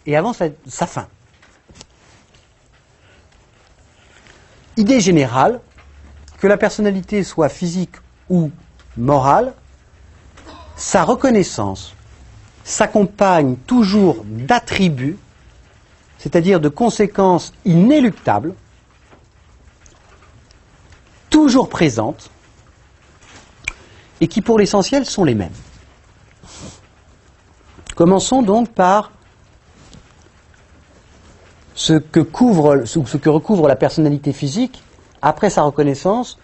Speaker 1: et avant sa fin. Idée générale, que la personnalité soit physique ou morale, sa reconnaissance s'accompagne toujours d'attributs, c'est-à-dire de conséquences inéluctables, toujours présentes, et qui pour l'essentiel sont les mêmes. Commençons donc par ce que recouvre la personnalité physique après sa reconnaissance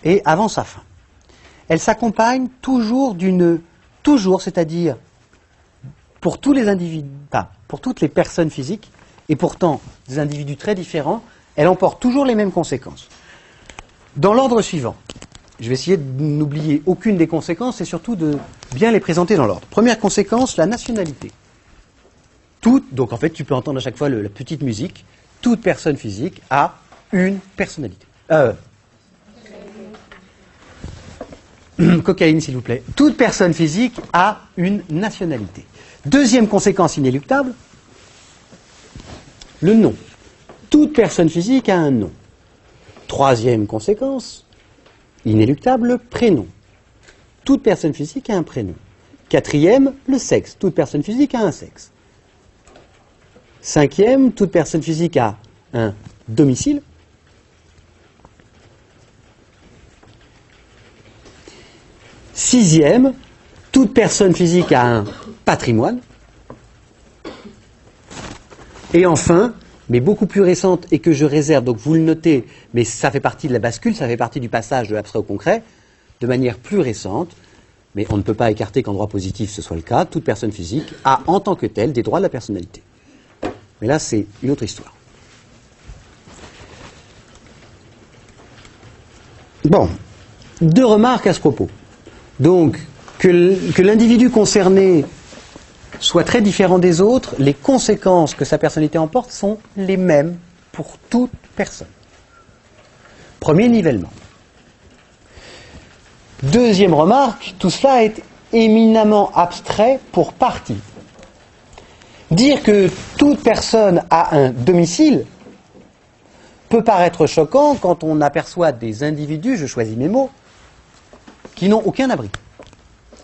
Speaker 1: et avant sa fin. Elle s'accompagne toujours c'est-à-dire pour tous les individus, pour toutes les personnes physiques, et pourtant des individus très différents, elle emporte toujours les mêmes conséquences. Dans l'ordre suivant, je vais essayer de n'oublier aucune des conséquences et surtout de bien les présenter dans l'ordre. Première conséquence, la nationalité. Donc en fait, tu peux entendre à chaque fois la petite musique. Toute personne physique a une personnalité. Cocaïne, s'il vous plaît. Toute personne physique a une nationalité. Deuxième conséquence inéluctable, le nom. Toute personne physique a un nom. Troisième conséquence, inéluctable, le prénom. Toute personne physique a un prénom. Quatrième, le sexe. Toute personne physique a un sexe. Cinquième, toute personne physique a un domicile. Sixième, toute personne physique a un patrimoine. Et enfin, mais beaucoup plus récente et que je réserve, donc vous le notez, mais ça fait partie de la bascule, ça fait partie du passage de l'abstrait au concret, de manière plus récente, mais on ne peut pas écarter qu'en droit positif ce soit le cas, toute personne physique a en tant que telle des droits de la personnalité. Mais là, c'est une autre histoire. Bon, deux remarques à ce propos. Donc, que l'individu concerné soit très différent des autres, les conséquences que sa personnalité emporte sont les mêmes pour toute personne. Premier nivellement. Deuxième remarque, tout cela est éminemment abstrait pour partie. Dire que toute personne a un domicile peut paraître choquant quand on aperçoit des individus, je choisis mes mots, qui n'ont aucun abri.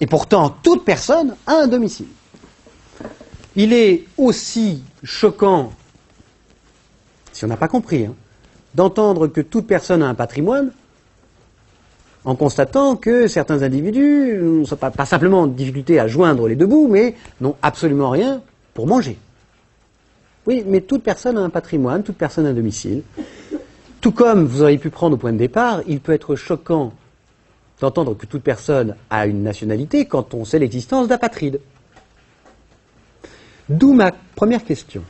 Speaker 1: Et pourtant, toute personne a un domicile. Il est aussi choquant, si on n'a pas compris, d'entendre que toute personne a un patrimoine, en constatant que certains individus n'ont pas simplement de difficulté à joindre les deux bouts, mais n'ont absolument rien pour manger. Oui, mais toute personne a un patrimoine, toute personne a un domicile. Tout comme vous auriez pu prendre au point de départ, il peut être choquant d'entendre que toute personne a une nationalité quand on sait l'existence d'apatrides. D'où ma première question.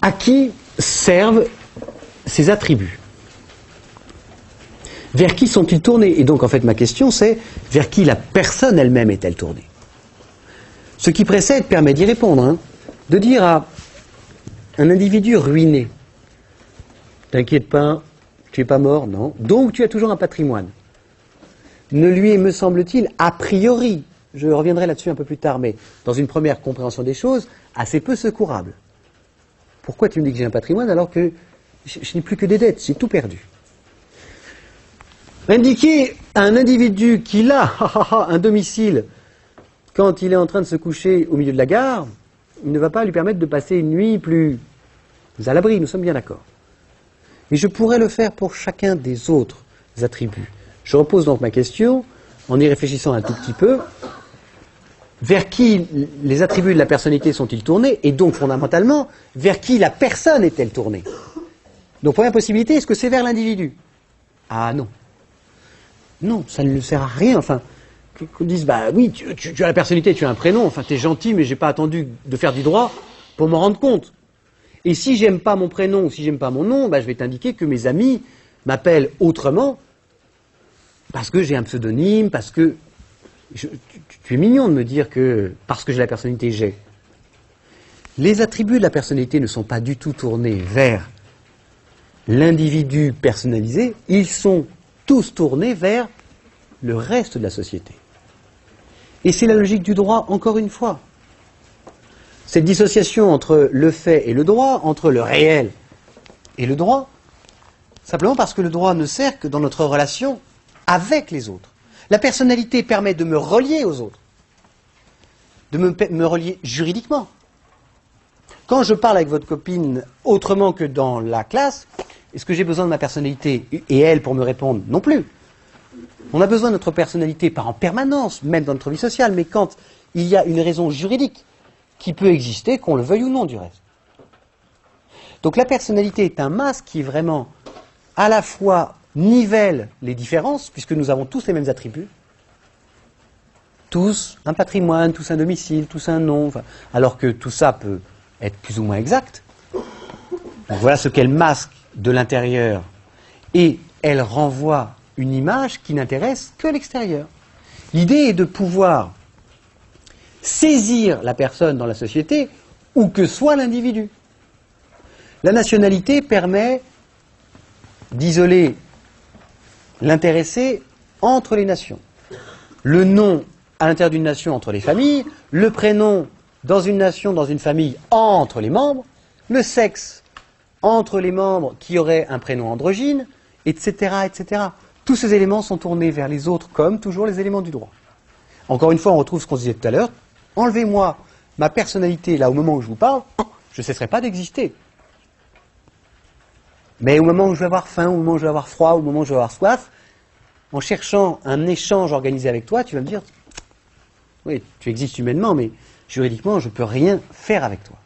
Speaker 1: À qui servent ces attributs? Vers qui sont-ils tournés? Et donc, en fait, ma question, c'est vers qui la personne elle-même est-elle tournée? Ce qui précède permet d'y répondre. De dire à un individu ruiné, t'inquiète pas, tu n'es pas mort, non. Donc, tu as toujours un patrimoine. Ne lui est, me semble-t-il, a priori, je reviendrai là-dessus un peu plus tard, mais dans une première compréhension des choses, assez peu secourable. Pourquoi tu me dis que j'ai un patrimoine alors que je n'ai plus que des dettes, j'ai tout perdu? Indiquer à un individu qu'il a un domicile quand il est en train de se coucher au milieu de la gare, il ne va pas lui permettre de passer une nuit plus à l'abri, nous sommes bien d'accord. Mais je pourrais le faire pour chacun des autres attributs. Je repose donc ma question en y réfléchissant un tout petit peu. Vers qui les attributs de la personnalité sont-ils tournés? Et donc, fondamentalement, vers qui la personne est-elle tournée? Donc, première possibilité, est-ce que c'est vers l'individu? Ah non. Non, ça ne lui sert à rien. Enfin, qu'on dise, bah oui, tu as la personnalité, tu as un prénom, enfin, t'es gentil, mais j'ai pas attendu de faire du droit pour m'en rendre compte. Et si j'aime pas mon prénom ou si j'aime pas mon nom, bah, je vais t'indiquer que mes amis m'appellent autrement parce que j'ai un pseudonyme, parce que tu es mignon de me dire que parce que j'ai la personnalité, j'ai. Les attributs de la personnalité ne sont pas du tout tournés vers l'individu personnalisé, ils sont tous tournés vers le reste de la société. Et c'est la logique du droit, encore une fois. Cette dissociation entre le fait et le droit, entre le réel et le droit, simplement parce que le droit ne sert que dans notre relation avec les autres. La personnalité permet de me relier aux autres, de me relier juridiquement. Quand je parle avec votre copine autrement que dans la classe, est-ce que j'ai besoin de ma personnalité et elle pour me répondre? Non plus. On a besoin de notre personnalité, pas en permanence, même dans notre vie sociale, mais quand il y a une raison juridique qui peut exister, qu'on le veuille ou non du reste. Donc la personnalité est un masque qui vraiment à la fois nivelle les différences, puisque nous avons tous les mêmes attributs, tous un patrimoine, tous un domicile, tous un nom, enfin, alors que tout ça peut être plus ou moins exact. Donc voilà ce qu'elle masque de l'intérieur, et elle renvoie une image qui n'intéresse que l'extérieur. L'idée est de pouvoir saisir la personne dans la société, où que soit l'individu. La nationalité permet d'isoler l'intéressé entre les nations. Le nom à l'intérieur d'une nation entre les familles, le prénom dans une nation, dans une famille, entre les membres, le sexe entre les membres qui auraient un prénom androgyne, etc., etc. Tous ces éléments sont tournés vers les autres comme toujours les éléments du droit. Encore une fois, on retrouve ce qu'on disait tout à l'heure. Enlevez-moi ma personnalité là au moment où je vous parle, je ne cesserai pas d'exister. Mais au moment où je vais avoir faim, au moment où je vais avoir froid, au moment où je vais avoir soif, en cherchant un échange organisé avec toi, tu vas me dire, oui, tu existes humainement, mais juridiquement, je ne peux rien faire avec toi.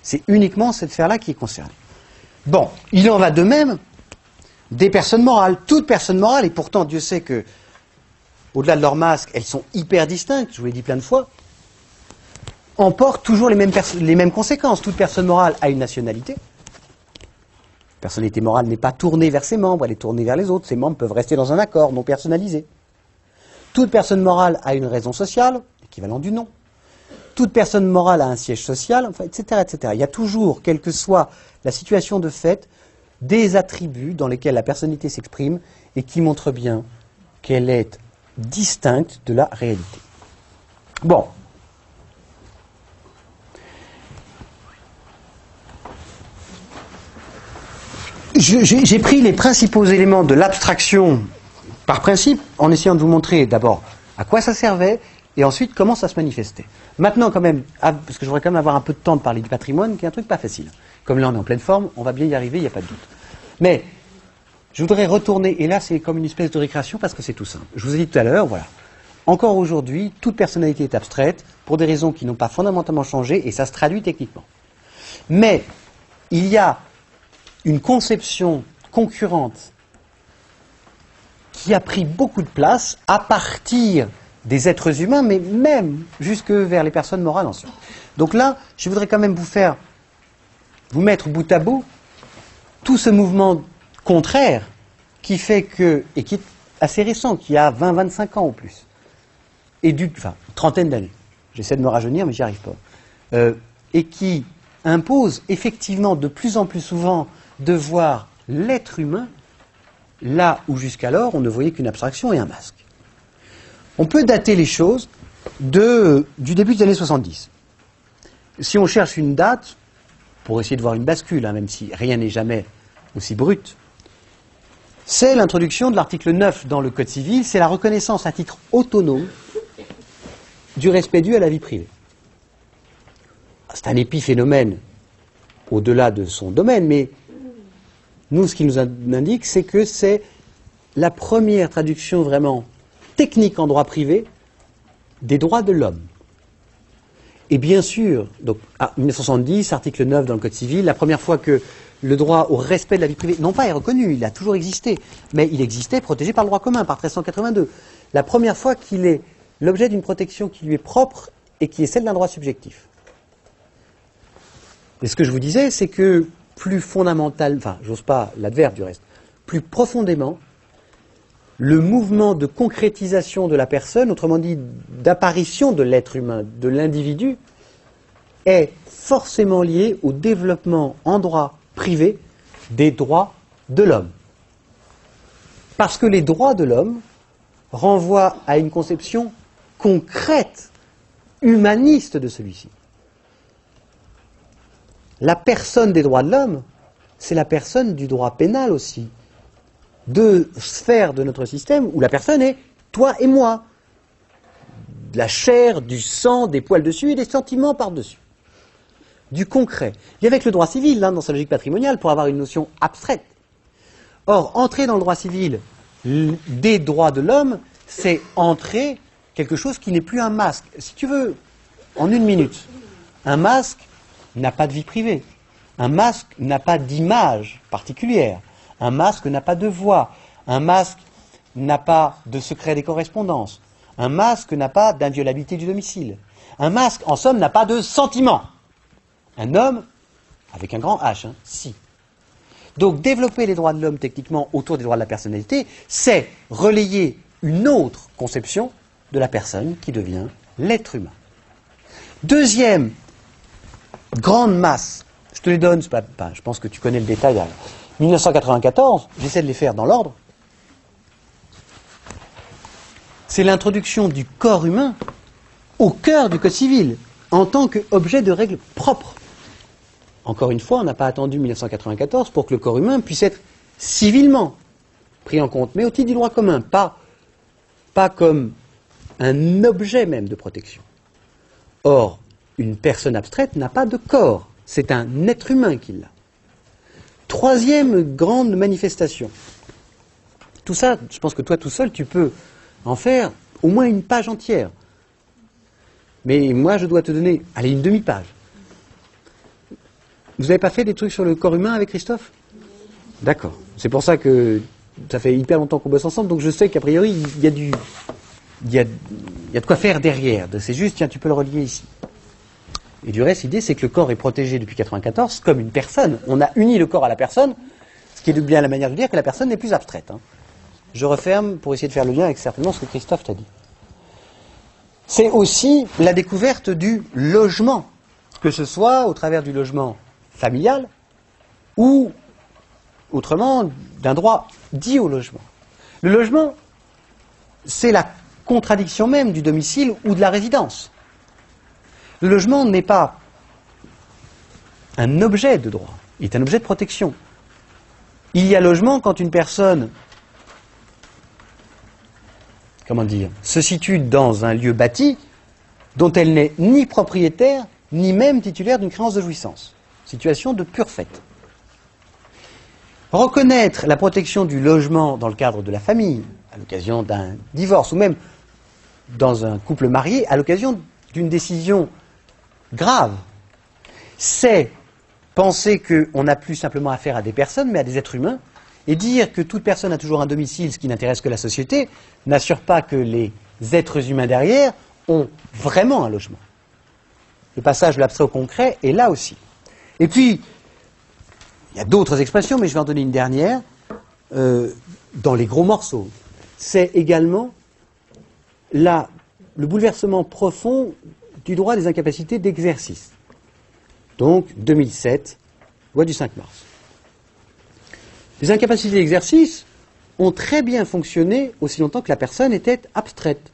Speaker 1: C'est uniquement cette sphère-là qui est concernée. Bon, il en va de même des personnes morales. Toutes personnes morales, et pourtant Dieu sait que, au-delà de leur masque, elles sont hyper distinctes, je vous l'ai dit plein de fois, emportent toujours les mêmes conséquences. Toute personne morale a une nationalité. La personnalité morale n'est pas tournée vers ses membres, elle est tournée vers les autres. Ses membres peuvent rester dans un accord non personnalisé. Toute personne morale a une raison sociale, équivalent du nom. Toute personne morale a un siège social, enfin, etc., etc. Il y a toujours, quelle que soit la situation de fait, des attributs dans lesquels la personnalité s'exprime et qui montrent bien qu'elle est distincte de la réalité. Bon. J'ai pris les principaux éléments de l'abstraction par principe, en essayant de vous montrer d'abord à quoi ça servait, et ensuite comment ça se manifestait. Maintenant quand même, parce que je voudrais quand même avoir un peu de temps de parler du patrimoine, qui est un truc pas facile. Comme là on est en pleine forme, on va bien y arriver, il n'y a pas de doute. Mais, je voudrais retourner, et là c'est comme une espèce de récréation parce que c'est tout simple. Je vous ai dit tout à l'heure, voilà. Encore aujourd'hui, toute personnalité est abstraite, pour des raisons qui n'ont pas fondamentalement changé, et ça se traduit techniquement. Mais, il y a une conception concurrente qui a pris beaucoup de place à partir des êtres humains, mais même jusque vers les personnes morales ensuite. Donc là, je voudrais quand même vous mettre bout à bout tout ce mouvement contraire qui fait que, et qui est assez récent, qui a 20-25 ans ou plus, et enfin, une trentaine d'années, j'essaie de me rajeunir mais j'y arrive pas, et qui impose effectivement de plus en plus souvent de voir l'être humain là où jusqu'alors on ne voyait qu'une abstraction et un masque. On peut dater les choses du début des années 70. Si on cherche une date, pour essayer de voir une bascule, même si rien n'est jamais aussi brut, c'est l'introduction de l'article 9 dans le Code civil, c'est la reconnaissance à titre autonome du respect dû à la vie privée. C'est un épiphénomène au-delà de son domaine, mais nous, ce qui nous indique, c'est que c'est la première traduction vraiment technique en droit privé des droits de l'homme. Et bien sûr, donc, 1970, article 9 dans le Code civil, la première fois que le droit au respect de la vie privée, non pas est reconnu, il a toujours existé, mais il existait protégé par le droit commun, par 1382. La première fois qu'il est l'objet d'une protection qui lui est propre et qui est celle d'un droit subjectif. Et ce que je vous disais, c'est que plus fondamental, enfin, j'ose pas l'adverbe du reste, plus profondément, le mouvement de concrétisation de la personne, autrement dit d'apparition de l'être humain, de l'individu, est forcément lié au développement en droit privé des droits de l'homme. Parce que les droits de l'homme renvoient à une conception concrète, humaniste de celui-ci. La personne des droits de l'homme, c'est la personne du droit pénal aussi. Deux sphères de notre système où la personne est toi et moi. De la chair, du sang, des poils dessus et des sentiments par-dessus. Du concret. Il y avait que le droit civil, dans sa logique patrimoniale, pour avoir une notion abstraite. Or, entrer dans le droit civil des droits de l'homme, c'est entrer quelque chose qui n'est plus un masque. Si tu veux, en une minute, un masque n'a pas de vie privée. Un masque n'a pas d'image particulière. Un masque n'a pas de voix. Un masque n'a pas de secret des correspondances. Un masque n'a pas d'inviolabilité du domicile. Un masque, en somme, n'a pas de sentiment. Un homme, avec un grand H, si. Donc développer les droits de l'homme techniquement autour des droits de la personnalité, c'est relayer une autre conception de la personne qui devient l'être humain. Deuxième grande masse, je te les donne, je pense que tu connais le détail, 1994, j'essaie de les faire dans l'ordre, c'est l'introduction du corps humain au cœur du Code civil, en tant qu'objet de règles propres. Encore une fois, on n'a pas attendu 1994 pour que le corps humain puisse être civilement pris en compte, mais au titre du droit commun, pas comme un objet même de protection. Or, une personne abstraite n'a pas de corps, c'est un être humain qui l'a. Troisième grande manifestation. Tout ça, je pense que toi tout seul, tu peux en faire au moins une page entière. Mais moi, je dois te donner, allez, une demi-page. Vous n'avez pas fait des trucs sur le corps humain avec Christophe? D'accord. C'est pour ça que ça fait hyper longtemps qu'on bosse ensemble, donc je sais qu'a priori, il y a de quoi faire derrière. C'est juste, tiens, tu peux le relier ici. Et du reste, l'idée, c'est que le corps est protégé depuis 1994 comme une personne. On a uni le corps à la personne, ce qui est bien la manière de dire que la personne n'est plus abstraite. Je referme pour essayer de faire le lien avec certainement ce que Christophe t'a dit. C'est aussi la découverte du logement, que ce soit au travers du logement familial ou, autrement, d'un droit dit au logement. Le logement, c'est la contradiction même du domicile ou de la résidence. Le logement n'est pas un objet de droit, il est un objet de protection. Il y a logement quand une personne, se situe dans un lieu bâti dont elle n'est ni propriétaire, ni même titulaire d'une créance de jouissance. Situation de pur fait. Reconnaître la protection du logement dans le cadre de la famille, à l'occasion d'un divorce, ou même dans un couple marié, à l'occasion d'une décision grave, c'est penser qu'on n'a plus simplement affaire à des personnes, mais à des êtres humains, et dire que toute personne a toujours un domicile, ce qui n'intéresse que la société, n'assure pas que les êtres humains derrière ont vraiment un logement. Le passage de l'abstrait au concret est là aussi. Et puis, il y a d'autres expressions, mais je vais en donner une dernière, dans les gros morceaux. C'est également le bouleversement profond du droit des incapacités d'exercice. Donc, 2007, loi du 5 mars. Les incapacités d'exercice ont très bien fonctionné aussi longtemps que la personne était abstraite.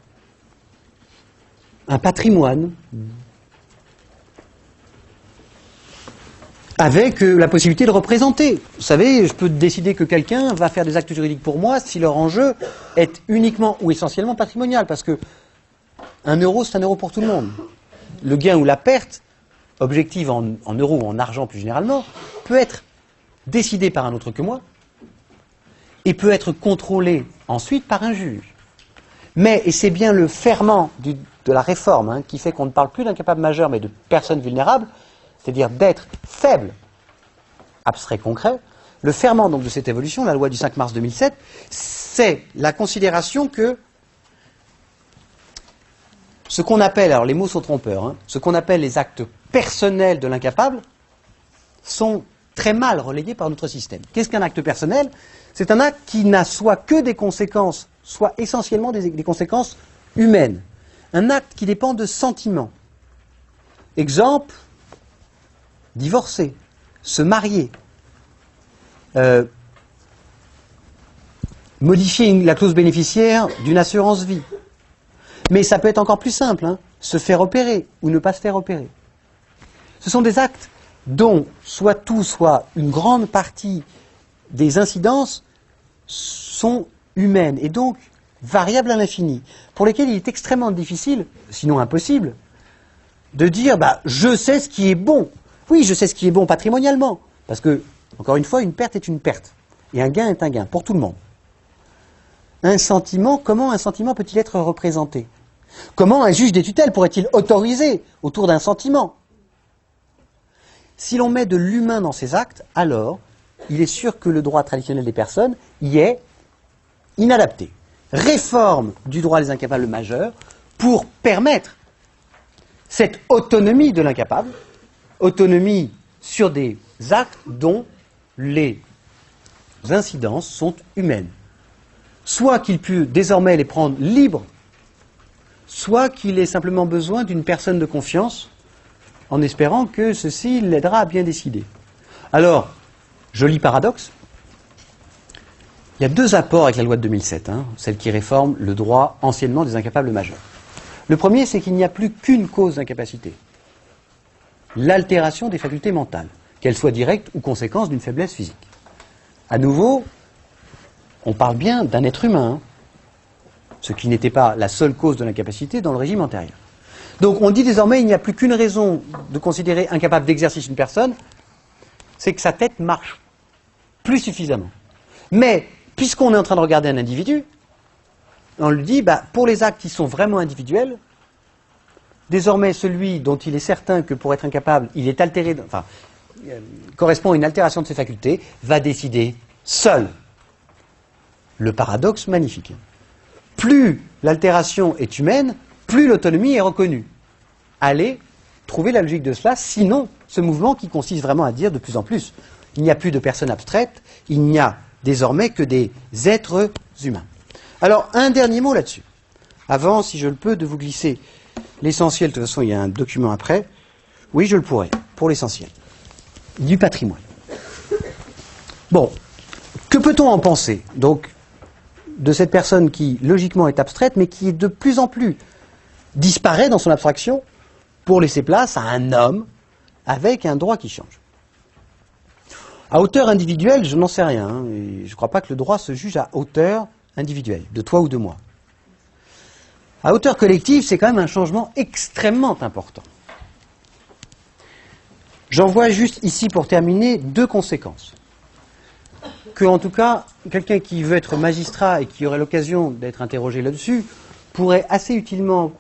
Speaker 1: Un patrimoine, avec la possibilité de représenter. Vous savez, je peux décider que quelqu'un va faire des actes juridiques pour moi si leur enjeu est uniquement ou essentiellement patrimonial, parce que 1 euro, c'est 1 euro pour tout le monde. Le gain ou la perte, objective en euros ou en argent plus généralement, peut être décidé par un autre que moi, et peut être contrôlé ensuite par un juge. Mais, et c'est bien le ferment de la réforme qui fait qu'on ne parle plus d'incapable majeur, mais de personnes vulnérables, c'est-à-dire d'être faible, abstrait, concret, le ferment donc de cette évolution, la loi du 5 mars 2007, c'est la considération que ce qu'on appelle, alors les mots sont trompeurs, ce qu'on appelle les actes personnels de l'incapable sont très mal relayés par notre système. Qu'est-ce qu'un acte personnel? C'est un acte qui n'a soit que des conséquences, soit essentiellement des conséquences humaines. Un acte qui dépend de sentiments. Exemple, divorcer, se marier. modifier la clause bénéficiaire d'une assurance vie. Mais ça peut être encore plus simple, hein, se faire opérer ou ne pas se faire opérer. Ce sont des actes dont soit tout, soit une grande partie des incidences sont humaines et donc variables à l'infini, pour lesquelles il est extrêmement difficile, sinon impossible, de dire je sais ce qui est bon. Oui, je sais ce qui est bon patrimonialement, parce que, encore une fois, une perte est une perte, et un gain est un gain, pour tout le monde. Un sentiment, comment un sentiment peut-il être représenté? Comment un juge des tutelles pourrait-il autoriser autour d'un sentiment? Si l'on met de l'humain dans ces actes, alors il est sûr que le droit traditionnel des personnes y est inadapté. Réforme du droit des incapables majeurs pour permettre cette autonomie de l'incapable, autonomie sur des actes dont les incidences sont humaines. Soit qu'il peut désormais les prendre libres, soit qu'il ait simplement besoin d'une personne de confiance, en espérant que ceci l'aidera à bien décider. Alors, joli paradoxe, il y a deux apports avec la loi de 2007, celle qui réforme le droit anciennement des incapables majeurs. Le premier, c'est qu'il n'y a plus qu'une cause d'incapacité, l'altération des facultés mentales, qu'elle soit directe ou conséquence d'une faiblesse physique. À nouveau, on parle bien d'un être humain, ce qui n'était pas la seule cause de l'incapacité dans le régime antérieur. Donc on dit désormais qu'il n'y a plus qu'une raison de considérer incapable d'exercice une personne, c'est que sa tête marche plus suffisamment. Mais, puisqu'on est en train de regarder un individu, on lui dit, pour les actes qui sont vraiment individuels, désormais celui dont il est certain que pour être incapable, il est altéré, correspond à une altération de ses facultés, va décider seul. Le paradoxe magnifique. Plus l'altération est humaine, plus l'autonomie est reconnue. Allez trouver la logique de cela, sinon ce mouvement qui consiste vraiment à dire de plus en plus, il n'y a plus de personnes abstraites, il n'y a désormais que des êtres humains. Alors, un dernier mot là-dessus. Avant, si je le peux, de vous glisser l'essentiel, de toute façon il y a un document après, oui je le pourrais, pour l'essentiel, du patrimoine. Bon, que peut-on en penser, donc, de cette personne qui, logiquement, est abstraite, mais qui est de plus en plus disparaît dans son abstraction pour laisser place à un homme avec un droit qui change. À hauteur individuelle, je n'en sais rien, et je ne crois pas que le droit se juge à hauteur individuelle, de toi ou de moi. À hauteur collective, c'est quand même un changement extrêmement important. J'en vois juste ici, pour terminer, deux conséquences. Que, en tout cas, quelqu'un qui veut être magistrat et qui aurait l'occasion d'être interrogé là-dessus, pourrait assez utilement,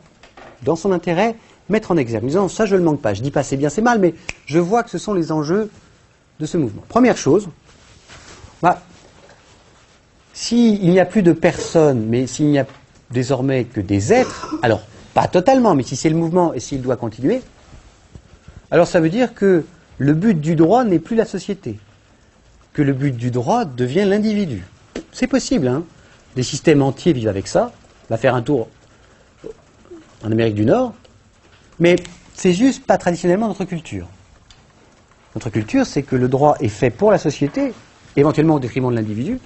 Speaker 1: dans son intérêt, mettre en exergue. En disant, ça je ne le manque pas, je ne dis pas c'est bien, c'est mal, mais je vois que ce sont les enjeux de ce mouvement. Première chose, s'il n'y a plus de personnes, mais s'il n'y a désormais que des êtres, alors pas totalement, mais si c'est le mouvement et s'il doit continuer, alors ça veut dire que le but du droit n'est plus la société, que le but du droit devient l'individu. C'est possible, hein. Des systèmes entiers vivent avec ça. On va faire un tour en Amérique du Nord, mais c'est juste pas traditionnellement notre culture. Notre culture, c'est que le droit est fait pour la société, éventuellement au détriment de l'individu.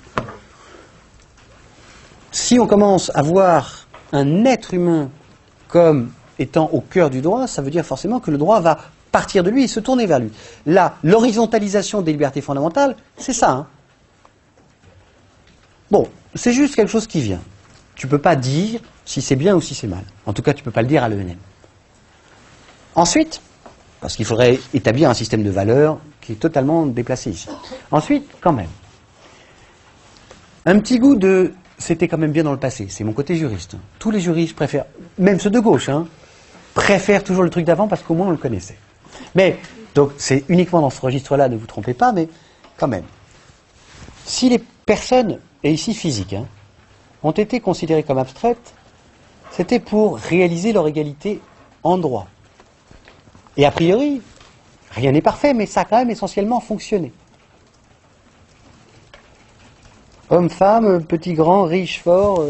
Speaker 1: Si on commence à voir un être humain comme étant au cœur du droit, ça veut dire forcément que le droit va partir de lui et se tourner vers lui. Là, l'horizontalisation des libertés fondamentales, c'est ça. Hein. Bon, c'est juste quelque chose qui vient. Tu ne peux pas dire si c'est bien ou si c'est mal. En tout cas, tu ne peux pas le dire à l'ENM. Ensuite, parce qu'il faudrait établir un système de valeurs qui est totalement déplacé ici. Ensuite, quand même, un petit goût de « c'était quand même bien dans le passé ». C'est mon côté juriste. Tous les juristes préfèrent, même ceux de gauche, préfèrent toujours le truc d'avant parce qu'au moins on le connaissait. Mais, donc, c'est uniquement dans ce registre-là, ne vous trompez pas, mais quand même. Si les personnes, et ici physiques, ont été considérées comme abstraites, c'était pour réaliser leur égalité en droit. Et a priori, rien n'est parfait, mais ça a quand même essentiellement fonctionné. Homme, femme, petit, grand, riche, fort,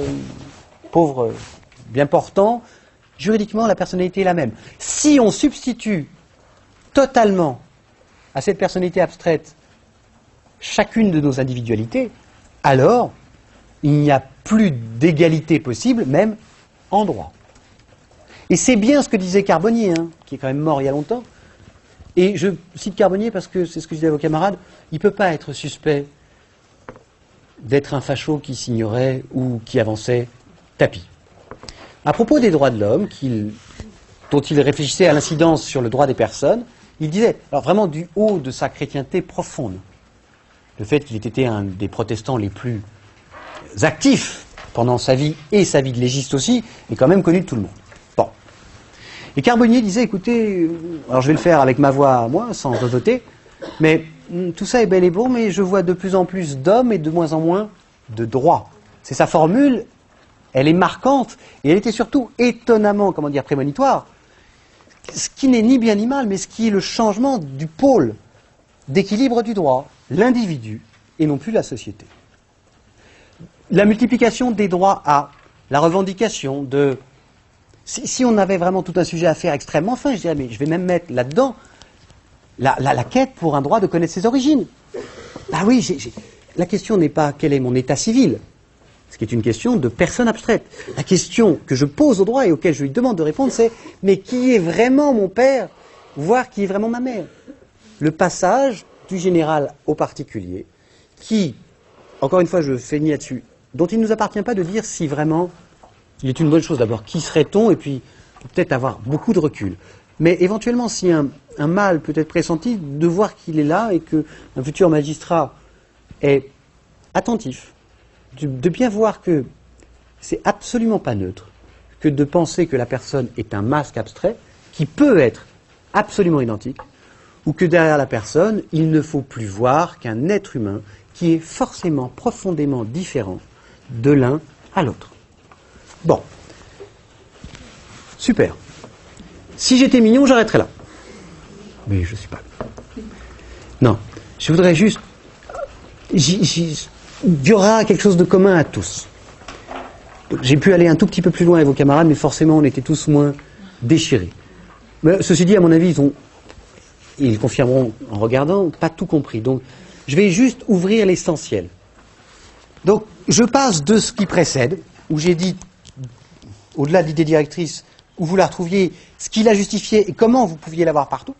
Speaker 1: pauvre, bien portant, juridiquement, la personnalité est la même. Si on substitue totalement à cette personnalité abstraite chacune de nos individualités, alors il n'y a plus d'égalité possible, même en droit. Et c'est bien ce que disait Carbonnier, hein, qui est quand même mort il y a longtemps. Et je cite Carbonnier parce que c'est ce que je disais à vos camarades, il ne peut pas être suspect d'être un facho qui s'ignorait ou qui avançait tapis. À propos des droits de l'homme, dont il réfléchissait à l'incidence sur le droit des personnes, il disait, alors vraiment du haut de sa chrétienté profonde, le fait qu'il ait été un des protestants les plus actifs pendant sa vie et sa vie de légiste aussi, est quand même connu de tout le monde. Bon. Et Carbonnier disait, écoutez, alors je vais le faire avec ma voix à moi, sans voter, mais tout ça est bel et beau, mais je vois de plus en plus d'hommes et de moins en moins de droits. C'est sa formule, elle est marquante, et elle était surtout étonnamment, prémonitoire, ce qui n'est ni bien ni mal, mais ce qui est le changement du pôle d'équilibre du droit, l'individu, et non plus la société. La multiplication des droits à la revendication de... Si on avait vraiment tout un sujet à faire extrêmement fin, je dirais, mais je vais même mettre là-dedans la quête pour un droit de connaître ses origines. Ah oui, la question n'est pas quel est mon état civil, ce qui est une question de personne abstraite. La question que je pose au droit et auquel je lui demande de répondre, c'est mais qui est vraiment mon père, voire qui est vraiment ma mère? Le passage du général au particulier, qui, encore une fois, je fais ni là-dessus, dont il ne nous appartient pas de dire si vraiment il est une bonne chose. D'abord, qui serait-on? Et puis, peut-être avoir beaucoup de recul. Mais éventuellement, si un mal peut être pressenti, de voir qu'il est là et qu'un futur magistrat est attentif, de bien voir que c'est absolument pas neutre, que de penser que la personne est un masque abstrait, qui peut être absolument identique, ou que derrière la personne, il ne faut plus voir qu'un être humain qui est forcément profondément différent de l'un à l'autre. Bon. Super. Si j'étais mignon, j'arrêterais là. Mais je ne suis pas. Non. Je voudrais juste... Il y aura quelque chose de commun à tous. J'ai pu aller un tout petit peu plus loin avec vos camarades, mais forcément, on était tous moins déchirés. Mais, ceci dit, à mon avis, ils confirmeront en regardant, pas tout compris. Donc, je vais juste ouvrir l'essentiel. Donc, je passe de ce qui précède, où j'ai dit, au-delà de l'idée directrice, où vous la retrouviez, ce qui la justifiait et comment vous pouviez l'avoir partout.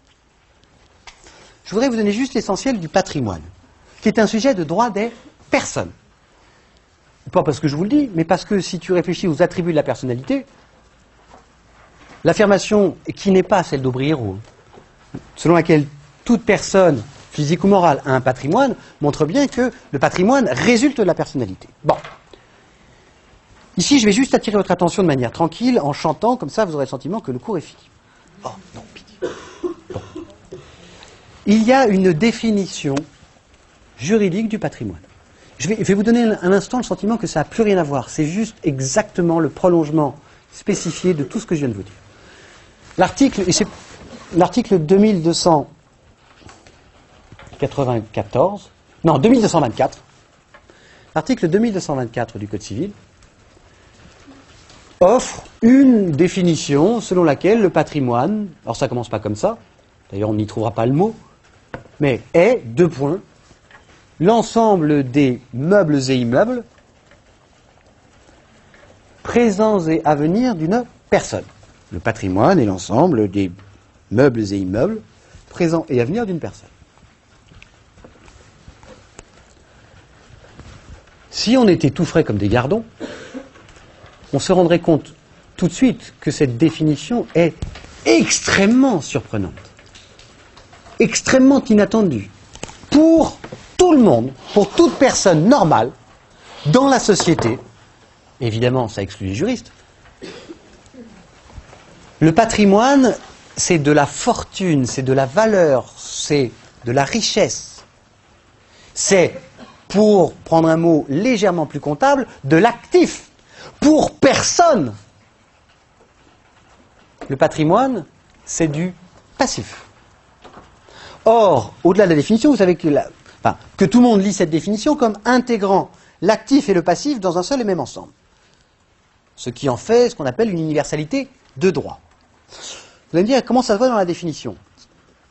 Speaker 1: Je voudrais vous donner juste l'essentiel du patrimoine, qui est un sujet de droit des personnes. Pas parce que je vous le dis, mais parce que si tu réfléchis aux attributs de la personnalité, l'affirmation qui n'est pas celle d'Aubriero, selon laquelle toute personne, physique ou morale, a un patrimoine, montre bien que le patrimoine résulte de la personnalité. Bon. Ici, je vais juste attirer votre attention de manière tranquille, en chantant, comme ça vous aurez le sentiment que le cours est fini. Oh, non, pitié. Bon. Il y a une définition juridique du patrimoine. Je vais vous donner un instant le sentiment que ça n'a plus rien à voir. C'est juste exactement le prolongement spécifié de tout ce que je viens de vous dire. L'article 2224, l'article 2224 du Code civil offre une définition selon laquelle le patrimoine, alors ça commence pas comme ça, d'ailleurs on n'y trouvera pas le mot, mais est, deux points, l'ensemble des meubles et immeubles présents et à venir d'une personne. Le patrimoine est l'ensemble des meubles et immeubles présents et à venir d'une personne. Si on était tout frais comme des gardons, on se rendrait compte tout de suite que cette définition est extrêmement surprenante, extrêmement inattendue, pour tout le monde, pour toute personne normale, dans la société. Évidemment, ça exclut les juristes. Le patrimoine, c'est de la fortune, c'est de la valeur, c'est de la richesse. C'est, pour prendre un mot légèrement plus comptable, de l'actif. Pour personne. Le patrimoine, c'est du passif. Or, au-delà de la définition, vous savez que tout le monde lit cette définition comme intégrant l'actif et le passif dans un seul et même ensemble. Ce qui en fait ce qu'on appelle une universalité de droit. Vous allez me dire, comment ça se voit dans la définition?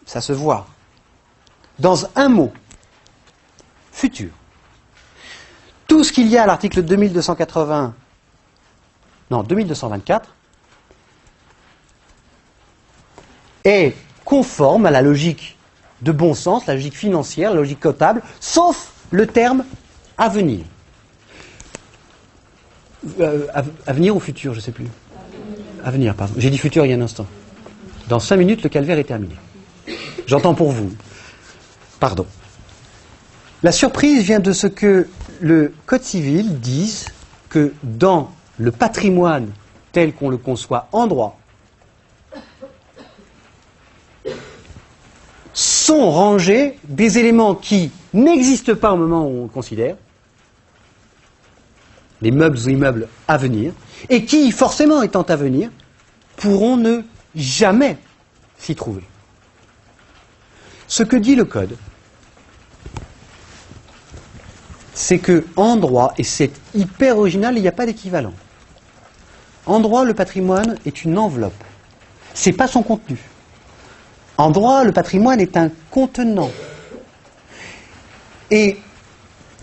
Speaker 1: Ça se voit dans un mot. futur. Tout ce qu'il y a à l'article 2224 est conforme à la logique de bon sens, la logique financière, la logique comptable, sauf le terme avenir. Avenir ou futur, je ne sais plus. Avenir, pardon. J'ai dit futur il y a un instant. Dans 5 minutes, le calvaire est terminé. J'entends pour vous. Pardon. La surprise vient de ce que le Code civil dise que dans le patrimoine tel qu'on le conçoit en droit, sont rangés des éléments qui n'existent pas au moment où on le considère, les meubles ou immeubles à venir, et qui, forcément étant à venir, pourront ne jamais s'y trouver. Ce que dit le Code, c'est que en droit, et c'est hyper original, il n'y a pas d'équivalent. En droit, le patrimoine est une enveloppe. Ce n'est pas son contenu. En droit, le patrimoine est un contenant. Et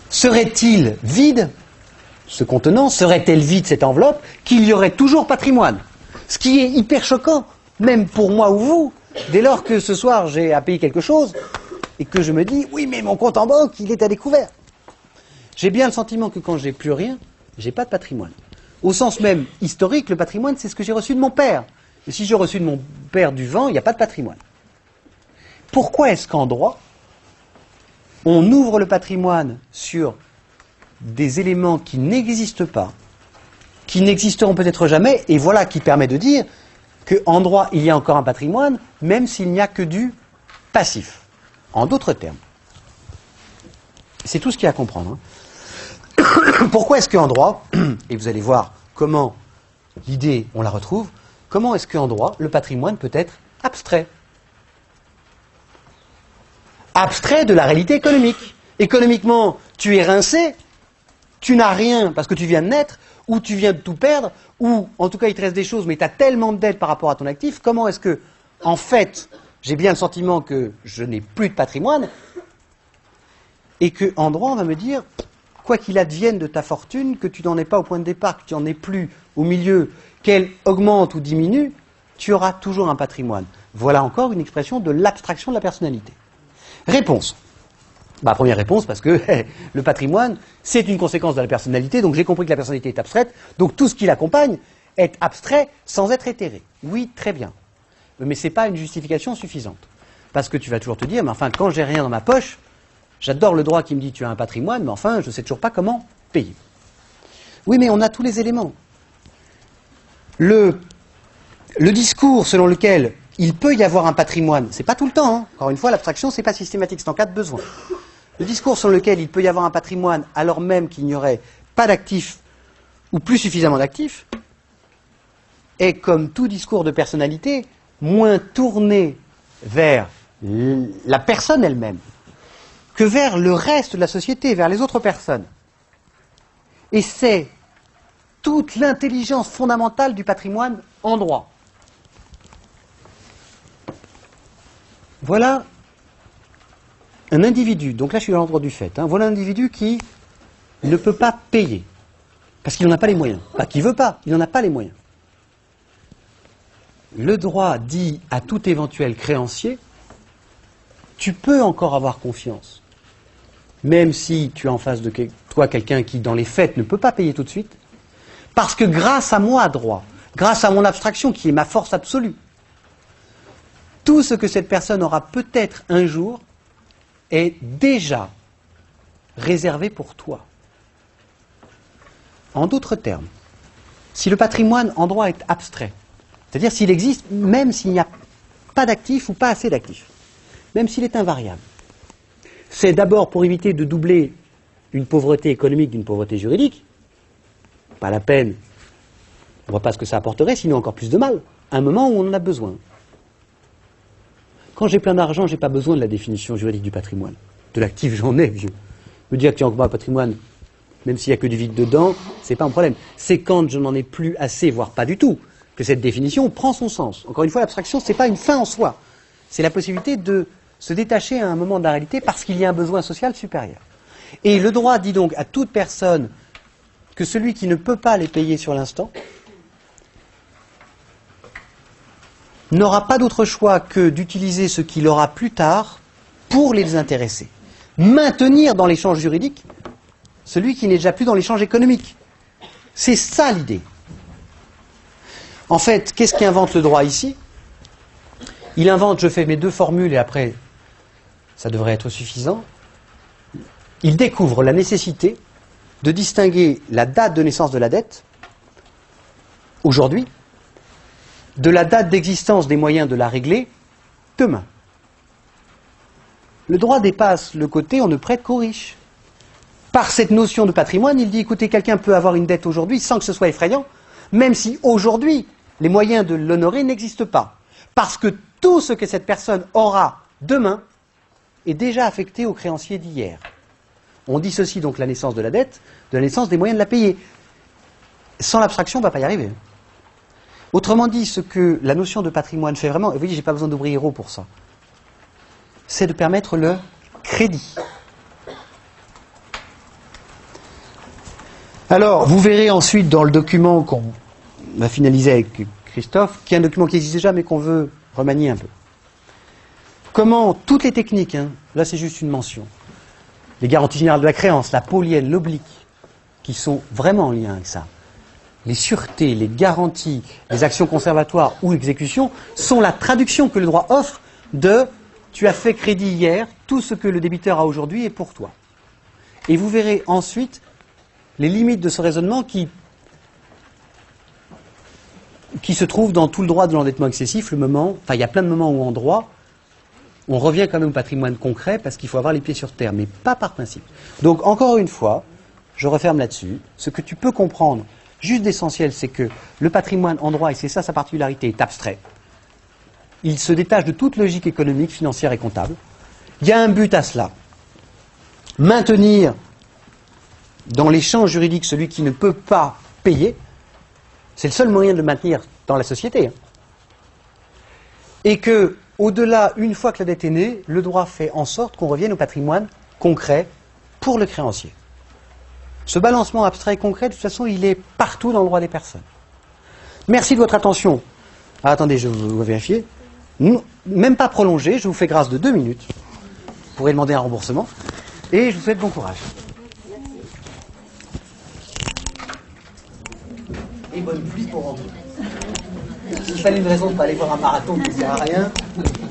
Speaker 1: serait-il vide, ce contenant, serait-elle vide, cette enveloppe, qu'il y aurait toujours patrimoine? Ce qui est hyper choquant, même pour moi ou vous, dès lors que ce soir j'ai à payer quelque chose, et que je me dis, oui, mais mon compte en banque, il est à découvert. J'ai bien le sentiment que quand j'ai plus rien, j'ai pas de patrimoine. Au sens même historique, le patrimoine, c'est ce que j'ai reçu de mon père. Et si j'ai reçu de mon père du vent, il n'y a pas de patrimoine. Pourquoi est-ce qu'en droit, on ouvre le patrimoine sur des éléments qui n'existent pas, qui n'existeront peut-être jamais, et voilà qui permet de dire qu'en droit, il y a encore un patrimoine, même s'il n'y a que du passif. En d'autres termes. C'est tout ce qu'il y a à comprendre. Pourquoi est-ce qu'en droit, et vous allez voir comment l'idée, on la retrouve, comment est-ce qu'en droit, le patrimoine peut être abstrait? Abstrait de la réalité économique. Économiquement, tu es rincé, tu n'as rien parce que tu viens de naître, ou tu viens de tout perdre, ou en tout cas il te reste des choses, mais tu as tellement de dettes par rapport à ton actif, comment est-ce que, en fait, j'ai bien le sentiment que je n'ai plus de patrimoine, et qu'en droit on va me dire, quoi qu'il advienne de ta fortune, que tu n'en aies pas au point de départ, que tu n'en aies plus au milieu, qu'elle augmente ou diminue, tu auras toujours un patrimoine. Voilà encore une expression de l'abstraction de la personnalité. Réponse. Première réponse, parce que le patrimoine, c'est une conséquence de la personnalité, donc j'ai compris que la personnalité est abstraite, donc tout ce qui l'accompagne est abstrait sans être éthéré. Oui, très bien. Mais ce n'est pas une justification suffisante. Parce que tu vas toujours te dire, mais enfin, quand j'ai rien dans ma poche, j'adore le droit qui me dit tu as un patrimoine, mais enfin, je ne sais toujours pas comment payer. Oui, mais on a tous les éléments. Le discours selon lequel il peut y avoir un patrimoine, c'est pas tout le temps, hein. Encore une fois, l'abstraction, c'est pas systématique, c'est en cas de besoin. Le discours selon lequel il peut y avoir un patrimoine alors même qu'il n'y aurait pas d'actifs ou plus suffisamment d'actifs est, comme tout discours de personnalité, moins tourné vers la personne elle-même que vers le reste de la société, vers les autres personnes. Et c'est toute l'intelligence fondamentale du patrimoine en droit. Voilà un individu, donc là je suis dans l'ordre du fait, hein, voilà un individu qui ne peut pas payer, parce qu'il n'en a pas les moyens. Pas qu'il ne veut pas, il n'en a pas les moyens. Le droit dit à tout éventuel créancier, tu peux encore avoir confiance, même si tu as en face de toi quelqu'un qui dans les faits ne peut pas payer tout de suite, parce que grâce à moi, droit, grâce à mon abstraction qui est ma force absolue, tout ce que cette personne aura peut-être un jour est déjà réservé pour toi. En d'autres termes, si le patrimoine en droit est abstrait, c'est-à-dire s'il existe même s'il n'y a pas d'actifs ou pas assez d'actifs, même s'il est invariable, c'est d'abord pour éviter de doubler une pauvreté économique d'une pauvreté juridique, pas la peine, on ne voit pas ce que ça apporterait, sinon encore plus de mal, à un moment où on en a besoin. Quand j'ai plein d'argent, je n'ai pas besoin de la définition juridique du patrimoine. De l'actif, j'en ai, vieux. Me dire que tu as encore un patrimoine, même s'il n'y a que du vide dedans, c'est pas un problème. C'est quand je n'en ai plus assez, voire pas du tout, que cette définition prend son sens. Encore une fois, l'abstraction, ce n'est pas une fin en soi. C'est la possibilité de se détacher à un moment de la réalité parce qu'il y a un besoin social supérieur. Et le droit dit donc à toute personne que celui qui ne peut pas les payer sur l'instant n'aura pas d'autre choix que d'utiliser ce qu'il aura plus tard pour les désintéresser. Maintenir dans l'échange juridique celui qui n'est déjà plus dans l'échange économique. C'est ça l'idée. En fait, qu'est-ce qu'invente le droit ici? Il invente, je fais mes deux formules et après, ça devrait être suffisant. Il découvre la nécessité de distinguer la date de naissance de la dette, aujourd'hui, de la date d'existence des moyens de la régler, demain. Le droit dépasse le côté on ne prête qu'aux riches. Par cette notion de patrimoine, il dit, écoutez, quelqu'un peut avoir une dette aujourd'hui sans que ce soit effrayant, même si aujourd'hui, les moyens de l'honorer n'existent pas. Parce que tout ce que cette personne aura demain est déjà affecté aux créanciers d'hier. On dissocie donc la naissance de la dette de la naissance des moyens de la payer. Sans l'abstraction, on ne va pas y arriver. Autrement dit, ce que la notion de patrimoine fait vraiment, et vous voyez, je n'ai pas besoin d'ouvrir héros pour ça, c'est de permettre le crédit. Alors, vous verrez ensuite dans le document qu'on va finaliser avec Christophe, qui est un document qui existe déjà, mais qu'on veut remanier un peu. Comment toutes les techniques, là c'est juste une mention, les garanties générales de la créance, la polienne, l'oblique, qui sont vraiment en lien avec ça, les sûretés, les garanties, les actions conservatoires ou exécutions, sont la traduction que le droit offre de « tu as fait crédit hier, tout ce que le débiteur a aujourd'hui est pour toi ». Et vous verrez ensuite les limites de ce raisonnement qui se trouve dans tout le droit de l'endettement excessif, il y a plein de moments où en droit, on revient quand même au patrimoine concret parce qu'il faut avoir les pieds sur terre, mais pas par principe. Donc, encore une fois, je referme là-dessus, ce que tu peux comprendre, juste d'essentiel, c'est que le patrimoine en droit, et c'est ça sa particularité, est abstrait. Il se détache de toute logique économique, financière et comptable. Il y a un but à cela. Maintenir dans l'échange juridique celui qui ne peut pas payer, c'est le seul moyen de le maintenir dans la société. Et que, au-delà, une fois que la dette est née, le droit fait en sorte qu'on revienne au patrimoine concret pour le créancier. Ce balancement abstrait et concret, de toute façon, il est partout dans le droit des personnes. Merci de votre attention. Ah, attendez, je vais vérifier. Même pas prolongé, je vous fais grâce de 2 minutes. Vous pourrez demander un remboursement. Et je vous souhaite bon courage. Et bonne pluie pour rentrer. S'il fallait une raison de ne pas aller voir un marathon qui ne sert à rien,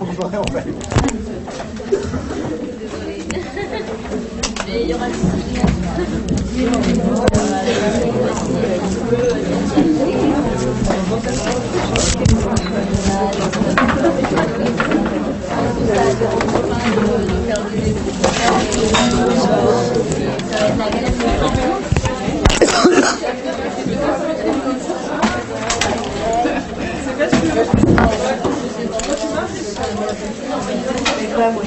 Speaker 1: on ferait en fait. Mais il y aura moi